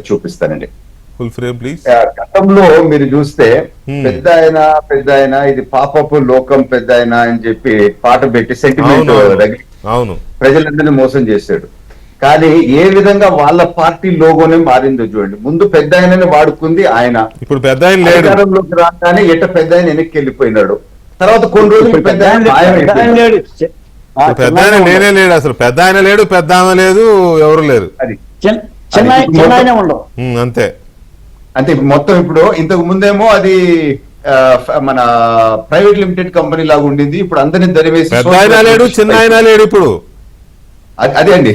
చూపిస్తానండి. Full frame please. గతంలో మీరు చూస్తే పెద్ద ఆయన ఇది పాపపు లోకం పెద్ద అని చెప్పి పాట పెట్టి సెంటిమెంట్ అవును ప్రజలందరినీ మోసం చేశాడు. కానీ ఏ విధంగా వాళ్ళ పార్టీ లోగోనే మారిందో చూడండి. ముందు పెద్ద ఆయనని వాడుకుంది ఆయన, ఇప్పుడు పెద్ద ఆయన అధికారంలోకి రాగానే పెద్ద ఆయన వెనక్కి వెళ్ళిపోయినాడు. తర్వాత కొన్ని రోజులు పెద్ద ఆయన నేనే లేడు, అసలు పెద్ద ఆయన లేడు, పెద్ద ఆమె లేదు, ఎవరు లేరు, అంతే. అంటే మొత్తం ఇప్పుడు ఇంతకు ముందేమో అది మన ప్రైవేట్ లిమిటెడ్ కంపెనీ లాగా ఉండింది. ఇప్పుడు అందరినీ దరివేసి పెద్ద ఆయన లేడు, చిన్న ఆయన లేడు. ఇప్పుడు అదే అండి,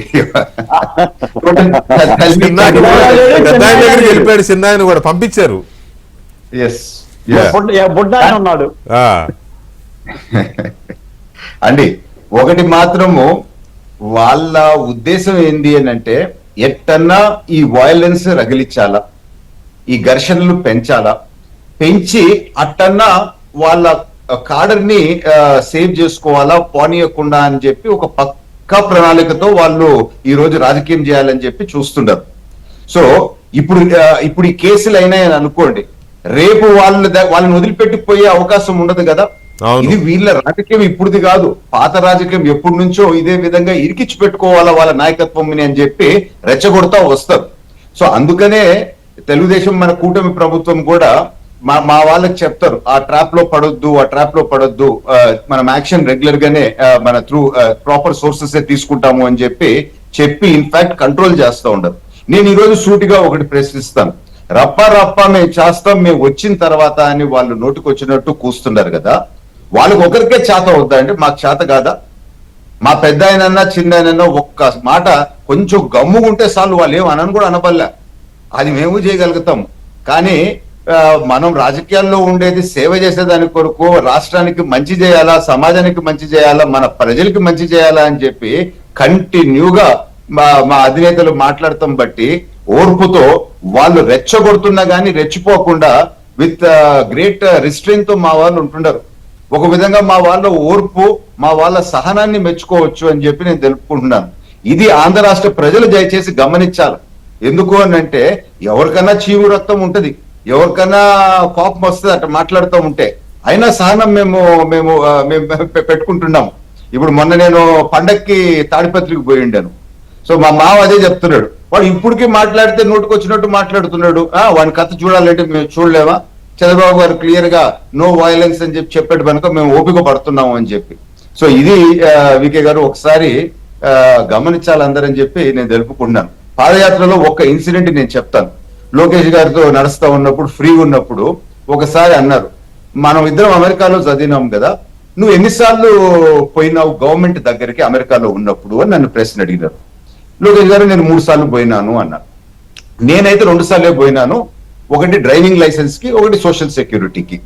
పెద్ద ఆయన దగ్గరికి వెళ్ళిపోయాడు, చిన్న ఆయన కూడా పంపించారు. అండి ఒకటి మాత్రము వాళ్ళ ఉద్దేశం ఏంది అని అంటే, ఎట్టన్నా ఈ వయలెన్స్ రగిలించాలా, ఈ ఘర్షణలు పెంచాలా, పెంచి అట్టన్నా వాళ్ళ కాడర్ని సేవ్ చేసుకోవాలా, పోనీయకుండా అని చెప్పి ఒక పక్కా ప్రణాళికతో వాళ్ళు ఈ రోజు రాజకీయం చేయాలని చెప్పి చూస్తున్నారు. సో ఇప్పుడు ఈ కేసులు అయినాయని అనుకోండి, రేపు వాళ్ళని వదిలిపెట్టిపోయే అవకాశం ఉండదు కదా. ఇది వీళ్ళ రాజకీయం ఇప్పుడుది కాదు, పాత రాజకీయం ఎప్పటి నుంచో ఇదే విధంగా ఇరికిచ్చి పెట్టుకోవాలా వాళ్ళ నాయకత్వం అని చెప్పి రెచ్చగొడతా వస్తారు. సో అందుకనే తెలుగుదేశం మన కూటమి ప్రభుత్వం కూడా మా వాళ్ళకి చెప్తారు, ఆ ట్రాప్ లో పడొద్దు, మనం యాక్షన్ రెగ్యులర్ గానే మన త్రూ ప్రాపర్ సోర్సెస్ తీసుకుంటాము అని చెప్పి ఇన్ఫాక్ట్ కంట్రోల్ చేస్తూ ఉండరు. నేను ఈ రోజు సూటిగా ఒకటి ప్రశ్నిస్తాను, రప్ప మేము చేస్తాం, మేము వచ్చిన తర్వాత అని వాళ్ళు నోటికి వచ్చినట్టు కూస్తున్నారు కదా. వాళ్ళకి ఒకరికే చేత అవుద్దా అంటే మాకు చేత కాదా? మా పెద్ద ఆయనన్నా చిన్న ఆయనన్నా ఒక్క మాట కొంచెం గమ్ముకుంటే చాలు, వాళ్ళు ఏం అనని కూడా అనబల్లా, అది మేము చేయగలుగుతాం. కానీ మనం రాజకీయాల్లో ఉండేది సేవ చేసేదాని కొరకు, రాష్ట్రానికి మంచి చేయాలా, సమాజానికి మంచి చేయాలా, మన ప్రజలకి మంచి చేయాలా అని చెప్పి కంటిన్యూగా మా అధినేతలు మాట్లాడతాం బట్టి ఓర్పుతో వాళ్ళు రెచ్చగొడుతున్నా గానీ రెచ్చిపోకుండా విత్ గ్రేట్ రిస్ట్రెయిన్ తో మా వాళ్ళు ఉంటుండరు. ఒక విధంగా మా వాళ్ళ ఓర్పు, మా వాళ్ళ సహనాన్ని మెచ్చుకోవచ్చు అని చెప్పి నేను తెలుపుకుంటున్నాను. ఇది ఆంధ్ర రాష్ట్ర ప్రజలు దయచేసి గమనించాలి. ఎందుకు అని అంటే, ఎవరికన్నా చీవు రక్తం ఉంటది, ఎవరికన్నా కోపం వస్తుంది అట్లా మాట్లాడుతూ ఉంటే, అయినా సహనం మేము పెట్టుకుంటున్నాము. ఇప్పుడు మొన్న నేను పండక్కి తాడిపత్రికి పోయి ఉండాను. సో మా మావ అదే చెప్తున్నాడు, వాడు ఇప్పటికీ మాట్లాడితే నోటుకు వచ్చినట్టు మాట్లాడుతున్నాడు, వాడి కథ చూడాలంటే మేము చూడలేమా, చంద్రబాబు గారు క్లియర్ గా నో వయలెన్స్ అని చెప్పాడు కనుక మేము ఓపిక పడుతున్నాము అని చెప్పి. సో ఇది వికే గారు ఒకసారి గమనించాలి అందరని చెప్పి నేను తెలుపుకుంటున్నాను. పాదయాత్రలో ఒక ఇన్సిడెంట్ నేను చెప్తాను. లోకేష్ గారితో నడుస్తా ఉన్నప్పుడు, ఫ్రీ ఉన్నప్పుడు ఒకసారి అన్నారు, మనం ఇద్దరం అమెరికాలో చదివినాం కదా, నువ్వు ఎన్నిసార్లు పోయినావు గవర్నమెంట్ దగ్గరికి అమెరికాలో ఉన్నప్పుడు అని నన్ను ప్రశ్న అడిగినారు. లోకేష్ గారు నేను 3 సార్లు పోయినాను అన్నారు. నేనైతే 2 సార్లే పోయినాను, ఒకటి డ్రైవింగ్ లైసెన్స్ కి, ఒకటి సోషల్ సెక్యూరిటీకి.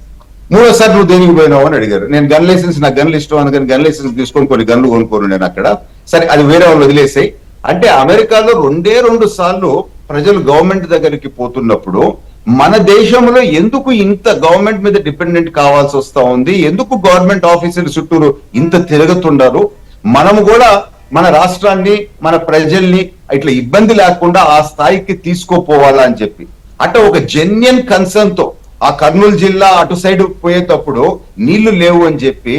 మూడోసారి నువ్వు దేనికి పోయినావు అని అడిగారు. నేను గన్ లైసెన్స్, నాకు గన్లు ఇష్టం అందుకని గన్ లైసెన్స్ తీసుకొని కొన్ని గన్లు కొనుక్కోను నేను అక్కడ. సరే అది వేరే వాళ్ళు వదిలేసాయి. అంటే అమెరికాలో 2 సార్లు ప్రజలు గవర్నమెంట్ దగ్గరికి పోతున్నప్పుడు మన దేశంలో ఎందుకు ఇంత గవర్నమెంట్ మీద డిపెండెంట్ కావాల్సి వస్తా ఉంది, ఎందుకు గవర్నమెంట్ ఆఫీసుల చుట్టూరు ఇంత తిరుగుతున్నారు? మనము కూడా మన రాష్ట్రాన్ని, మన ప్రజల్ని ఇట్లా ఇబ్బంది లేకుండా ఆ స్థాయికి తీసుకోపోవాలా అని చెప్పి అట్లా ఒక జెన్యున్ కన్సర్న్ తో ఆ కర్నూలు జిల్లా అటు సైడ్ పోయేటప్పుడు నీళ్లు లేవు అని చెప్పి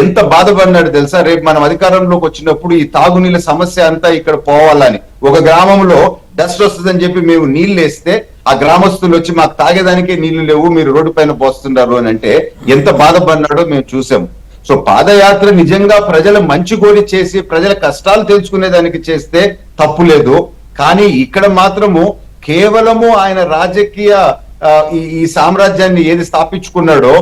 ఎంత బాధపడినాడు తెలుసా? రేపు మనం అధికారంలోకి వచ్చినప్పుడు ఈ తాగునీళ్ళ సమస్య అంతా ఇక్కడ పోవాలని, ఒక గ్రామంలో డస్ట్ వస్తుందని చెప్పి మేము నీళ్లు వేస్తే ఆ గ్రామస్తులు వచ్చి మాకు తాగేదానికే నీళ్లు లేవు, మీరు రోడ్డు పైన పోస్తున్నారు అని అంటే ఎంత బాధపడినాడో మేము చూసాం. సో పాదయాత్ర నిజంగా ప్రజల మంచి కోరి చేసి ప్రజల కష్టాలు తెలుసుకునేదానికి చేస్తే తప్పు లేదు. కానీ ఇక్కడ మాత్రము కేవలము ఆయన రాజకీయ ఈ సామ్రాజ్యాన్ని ఏది స్థాపించుకున్నాడో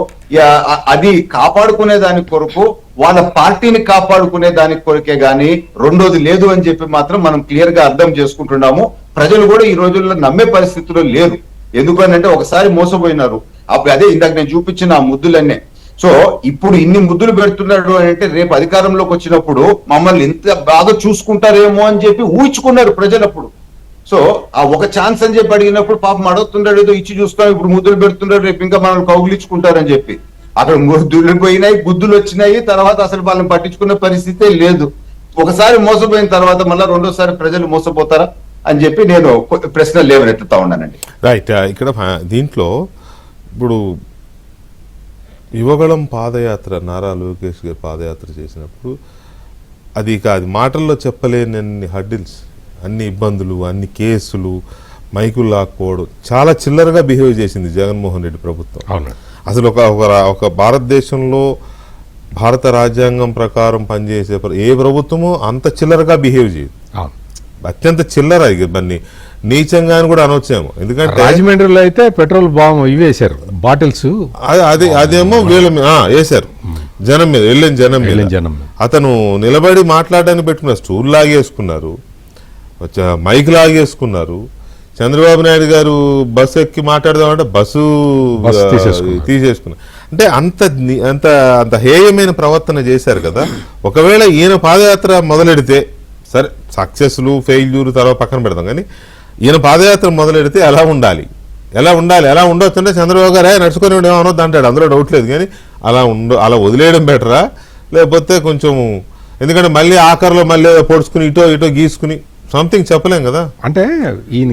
అది కాపాడుకునే దాని కొరకు, వాళ్ళ పార్టీని కాపాడుకునే దాని కొరకే గాని రెండోది లేదు అని చెప్పి మాత్రం మనం క్లియర్ గా అర్థం చేసుకుంటున్నాము. ప్రజలు కూడా ఈ రోజుల్లో నమ్మే పరిస్థితిలో లేరు. ఎందుకనంటే ఒకసారి మోసపోయినారు. అప్పుడు అదే ఇందాక నేను చూపించిన ఆ ముద్దులన్నీ. సో ఇప్పుడు ఇన్ని ముద్దులు పెడుతున్నాడు అని అంటే రేపు అధికారంలోకి వచ్చినప్పుడు మమ్మల్ని ఇంత బాగా చూసుకుంటారేమో అని చెప్పి ఊహించుకున్నారు ప్రజలు అప్పుడు. సో ఆ ఒక ఛాన్స్ అని చెప్పి అడిగినప్పుడు పాపం అడుగుతున్నాడు, ఏదో ఇచ్చి చూస్తాం, ఇప్పుడు ముద్దులు పెడుతున్నాడు, రేపు ఇంకా మనల్ని కౌగులించుకుంటారని చెప్పి అక్కడ ముద్దులు పోయినాయి, బుద్ధులు వచ్చినాయి, తర్వాత అసలు వాళ్ళని పట్టించుకునే పరిస్థితే లేదు. ఒకసారి మోసపోయిన తర్వాత మళ్ళీ రెండోసారి ప్రజలు మోసపోతారా అని చెప్పి నేను ప్రశ్న లేవనెత్తుతా ఉన్నానండి. రైట్. ఇక్కడ దీంట్లో ఇప్పుడు యువగళం పాదయాత్ర, నారా లోకేష్ గారు పాదయాత్ర చేసినప్పుడు అది మాటల్లో చెప్పలేని హడ్డిల్స్, అన్ని ఇబ్బందులు, అన్ని కేసులు, మైకులు లాక్కోవడం, చాలా చిల్లరగా బిహేవ్ చేసింది జగన్మోహన్ రెడ్డి ప్రభుత్వం. అవును. అసలు ఒక భారతదేశంలో భారత రాజ్యాంగం ప్రకారం పనిచేసే ఏ ప్రభుత్వము అంత చిల్లరగా బిహేవ్ చేయదు. అత్యంత చిల్లర, దాన్ని నీచంగా అని కూడా అనొచ్చాము. ఎందుకంటే రాజమండ్రిలో అయితే పెట్రోల్ బాంబు ఇవేశారు, బాటిల్స్ అదేమో వీళ్ళ వేశారు, జనం మీద, వెళ్ళిన జనం మీద. అతను నిలబడి మాట్లాడడానికి పెట్టుకున్న స్టూల్ లాగేసుకున్నారు, మైక్ లాగేసుకున్నారు. చంద్రబాబు నాయుడు గారు బస్సు ఎక్కి మాట్లాడదామంటే బస్సు తీసేసుకున్నారు. అంటే అంత అంత అంత హేయమైన ప్రవర్తన చేశారు కదా. ఒకవేళ ఈయన పాదయాత్ర మొదలెడితే సరే, సక్సెస్లు ఫెయిల్యూర్ తర్వాత పక్కన పెడతాం, కానీ ఈయన పాదయాత్ర మొదలెడితే ఎలా ఉండాలి, ఎలా ఉండొచ్చు అంటే చంద్రబాబు గారు నడుచుకొని ఏమనొద్దు అంటాడు, అందులో డౌట్ లేదు. కానీ అలా వదిలేయడం బెటరా, లేకపోతే కొంచెం, ఎందుకంటే మళ్ళీ ఆఖరిలో మళ్ళీ పొడుచుకుని ఇటో గీసుకుని సంథింగ్ చెప్పలేం కదా. అంటే ఈయన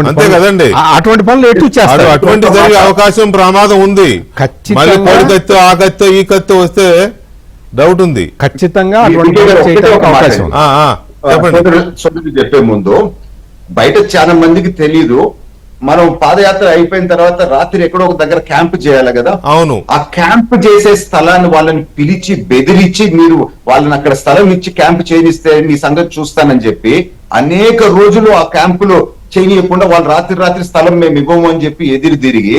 అంతే కదండి, అటువంటి పనులు ఎటు చేస్తారు, అటువంటి జరిగే అవకాశం ప్రమాదం ఉంది. మళ్ళీ పొడి కత్తో ఆ కత్తో ఈ కత్తో వస్తే డౌట్ ఉంది ఖచ్చితంగా. చెప్పే ముందు బయట చాలా మందికి తెలీదు, మనం పాదయాత్ర అయిపోయిన తర్వాత రాత్రి ఎక్కడో ఒక దగ్గర క్యాంప్ చేయాలి కదా. అవును. ఆ క్యాంప్ చేసే స్థలాన్ని వాళ్ళని పిలిచి బెదిరించి మీరు వాళ్ళని అక్కడ స్థలం ఇచ్చి క్యాంప్ చేయనిస్తే మీ సంగతి చూస్తానని చెప్పి అనేక రోజులు ఆ క్యాంపులో చేయకుండా వాళ్ళు రాత్రి స్థలం మేము ఇవ్వము అని చెప్పి ఎదురు తిరిగి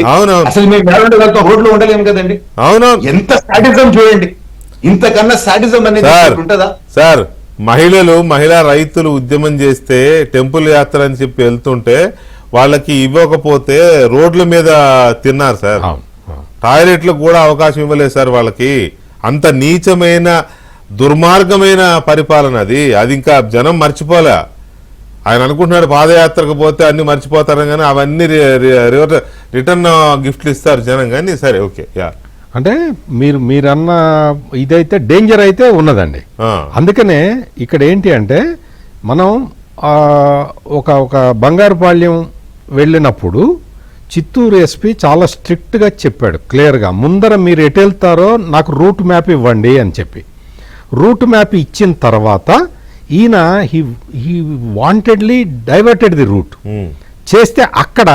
అసలు మేము ఉండగలుగుతాం, రోడ్లో ఉండలేము కదండి. అవునవును. ఎంత సాడిజం చూడండి, ఇంతకన్నా సాడిజం అనేది ఉంటుందా సార్? మహిళా రైతులు ఉద్యమం చేస్తే టెంపుల్ యాత్ర అని చెప్పి వెళ్తుంటే వాళ్ళకి ఇవ్వకపోతే రోడ్ల మీద తిన్నారు సార్. టాయిలెట్లకు కూడా అవకాశం ఇవ్వలేదు సార్ వాళ్ళకి. అంత నీచమైన దుర్మార్గమైన పరిపాలన అది ఇంకా జనం మర్చిపోలే. ఆయన అనుకుంటున్నాడు పాదయాత్రకు పోతే అన్ని మర్చిపోతారు, కానీ అవన్నీ రిటర్న్ గిఫ్ట్లు ఇస్తారు జనం. కానీ సరే, ఓకే. అంటే మీరన్న ఇదైతే డేంజర్ అయితే ఉన్నదండి. అందుకనే ఇక్కడ ఏంటి అంటే మనం ఒక బంగారుపాళ్యం వెళ్ళినప్పుడు చిత్తూరు ఎస్పీ చాలా స్ట్రిక్ట్గా చెప్పాడు క్లియర్గా, ముందర మీరు ఎటు వెళ్తారో నాకు రూట్ మ్యాప్ ఇవ్వండి అని చెప్పి. రూట్ మ్యాప్ ఇచ్చిన తర్వాత ఈయన he wantedly diverted the route చేస్తే అక్కడ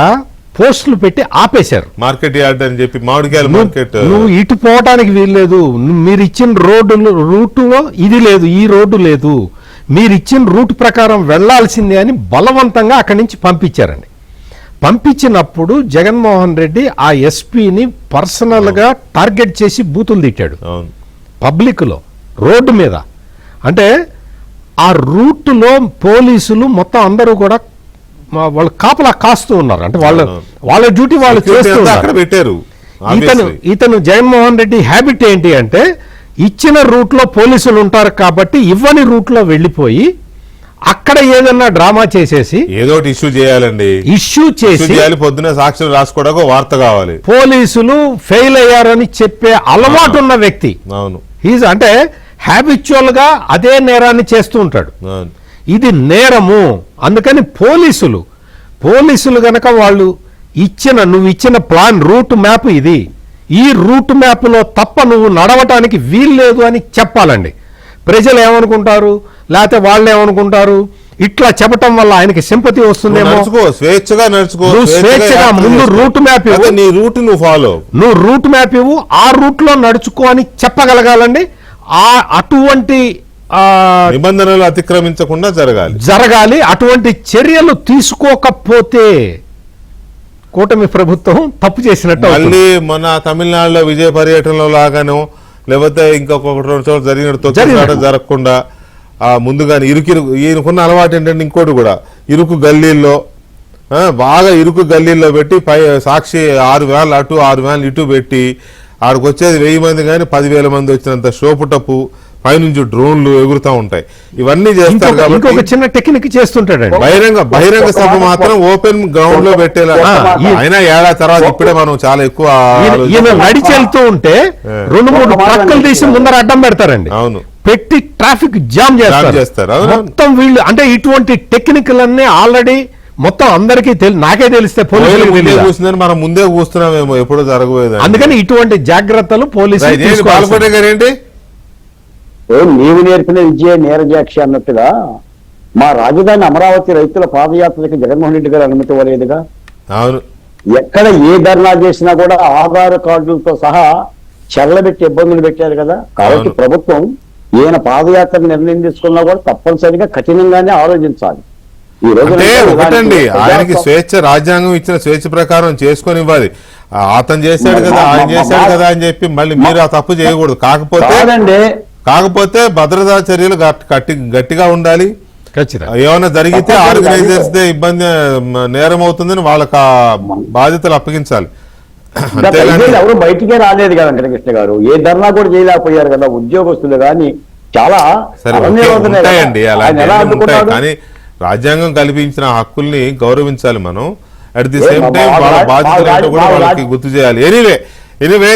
పోస్టులు పెట్టి ఆపేశారు. మార్కెట్ యార్డ్ అని చెప్పి మామిడికాయల మార్కెట్, నువ్వు ఇటు పోవటానికి వీల్లేదు, మీరు ఇచ్చిన రూటులో ఇది లేదు, ఈ రోడ్డు లేదు, మీరు ఇచ్చిన రూట్ ప్రకారం వెళ్లాల్సిందే అని బలవంతంగా అక్కడి నుంచి పంపించారండి. పంపించినప్పుడు జగన్మోహన్ రెడ్డి ఆ ఎస్పీని పర్సనల్ గా టార్గెట్ చేసి బూతులు తిట్టాడు పబ్లిక్ లో, రోడ్డు మీద. అంటే ఆ రూట్లో పోలీసులు మొత్తం అందరూ కూడా వాళ్ళు కాపలా కాస్తూ ఉన్నారు. అంటే వాళ్ళ డ్యూటీ వాళ్ళు చేస్తూ పెట్టారు. Obviously. ఇతను జగన్మోహన్ రెడ్డి హ్యాబిట్ ఏంటి అంటే ఇచ్చిన రూట్ లో పోలీసులు ఉంటారు కాబట్టి ఇవ్వని రూట్ లో వెళ్ళిపోయి అక్కడ ఏదన్నా డ్రామా చేసేసి ఏదో ఒకటి ఇష్యూ చేయాలండి, ఇష్యూ ఇష్యూ చేసి చేయాలి, పొద్దున్నే సాక్షులు రాసుకోవడానికి వార్త కావాలి. పోలీసులు ఫెయిల్ అయ్యారని చెప్పే అలవాటు ఉన్న వ్యక్తి. అవును హీజ్ అంటే హ్యాబిచువల్ గా అదే నేరాన్ని చేస్తూ ఉంటాడు. అవును ఇది నేరము. అందుకని పోలీసులు గనక వాళ్ళు నువ్వు ఇచ్చిన ప్లాన్ రూట్ మ్యాప్ ఇది, ఈ రూట్ మ్యాప్ లో తప్ప నువ్వు నడవటానికి వీల్లేదు అని చెప్పాలండి. ప్రజలు ఏమనుకుంటారు, లేకపోతే వాళ్ళు ఏమనుకుంటారు, ఇట్లా చెప్పటం వల్ల ఆయనకి సింపతి వస్తుందేమో. నడుచుకో, స్వేచ్ఛగా నడుచుకో, నువ్వు స్వేచ్ఛగా ముందు రూట్ మ్యాప్ ఇవ్వు, నీ రూట్ నువ్వు ఫాలో, నువ్వు రూట్ మ్యాప్ ఇవ్వు, ఆ రూట్ లో నడుచుకో అని చెప్పగలగాలండి. అటువంటి నిబంధనలు అతిక్రమించకుండా జరగాలి. అటువంటి చర్యలు తీసుకోకపోతే కూటమి ప్రభుత్వం తప్పు చేసినట్టు అవుతుంది. మళ్ళీ మన తమిళనాడులో విజయ పర్యటనలో లాగానో లేకపోతే ఇంకొక 2 చోట్ల జరిగినట్టు జరగకుండా ముందుగానే ఈయనకున్న అలవాటు ఏంటంటే ఇంకోటి కూడా ఇరుకు గల్లీల్లో బాగా ఇరుకు గల్లీల్లో పెట్టి సాక్షి 6 వ్యాన్లు అటు 6 వ్యాన్లు ఇటు పెట్టి ఆడికి వచ్చేది 1000 మంది కానీ 10,000 మంది వచ్చినంత షోపుటప్పు పైనుంచి డ్రోన్లు ఎగురుతూ ఉంటాయి. ఇవన్నీ చేస్తారు కాబట్టి ఇంకొక చిన్న టెక్నిక్ చేస్తుంటాడండి. బహిరంగ సభ మాత్రం ఓపెన్ గ్రౌండ్ లో పెట్టేలా. అయినా ఏడాది తర్వాత ఇప్పుడే మనం చాలా ఎక్కువ నడిచి వెళ్తూ ఉంటే 2-3 ట్రక్కులు తీసి ముందర అడ్డం పెడతారండి. అవును, పెట్టి ట్రాఫిక్ జామ్ చేస్తారు. మొత్తం వీళ్ళు అంటే ఇటువంటి టెక్నికల్ ఆల్రెడీ మొత్తం అందరికీ నాకే తెలిస్తే కూర్చుందని మనం ముందే కూస్తున్నామేమో, ఎప్పుడో జరగబోయేది. అందుకని ఇటువంటి జాగ్రత్తలు పోలీసులు పాల్పడే గారేంటి నీవు నేర్పిన విద్య నీరజాక్షి అన్నట్టుగా మా రాజధాని అమరావతి రైతుల పాదయాత్రకి జగన్మోహన్ రెడ్డి గారు అనుమతి ఇవ్వలేదుగా. అవును, ఎక్కడ ఏ ధర్నా చేసినా కూడా ఆధార్ కార్డులతో సహా చెల్లబెట్టి ఇబ్బందులు పెట్టారు కదా. కాబట్టి ప్రభుత్వం ఈయన పాదయాత్ర నిర్ణయం తీసుకున్నా కూడా తప్పనిసరిగా కఠినంగానే ఆలోచించాలి. ఈ రోజు ఒకటండి, ఆయనకి స్వేచ్ఛ, రాజ్యాంగం ఇచ్చిన స్వేచ్ఛ ప్రకారం చేసుకొని ఇవ్వాలి. అతను చేశాడు కదా, ఆయన చేశాడు కదా అని చెప్పి మళ్ళీ మీరు ఆ తప్పు చేయకూడదు. కాకపోతే భద్రతా చర్యలు గట్టిగా ఉండాలి. ఏమైనా జరిగితే ఆర్గనైజర్స్ దే ఇబ్బంది, నేరం అవుతుందని వాళ్ళకి బాధ్యతలు అప్పగించాలి. ఎవరు బయటికే రాలేదు కదా వెంకటకృష్ణ గారు, ఏ ధర్నా కూడా చేయలేకపోయారు కదా ఉద్యోగస్తులు కానీ. చాలా ఉంటాయండి అలాంటి ఉంటాయి, కానీ రాజ్యాంగం కల్పించిన హక్కుల్ని గౌరవించాలి మనం. అట్ ది సేమ్ టైం వాళ్ళ బాధ్యతలు కూడా వాళ్ళకి గుర్తు చేయాలి. ఎనీవే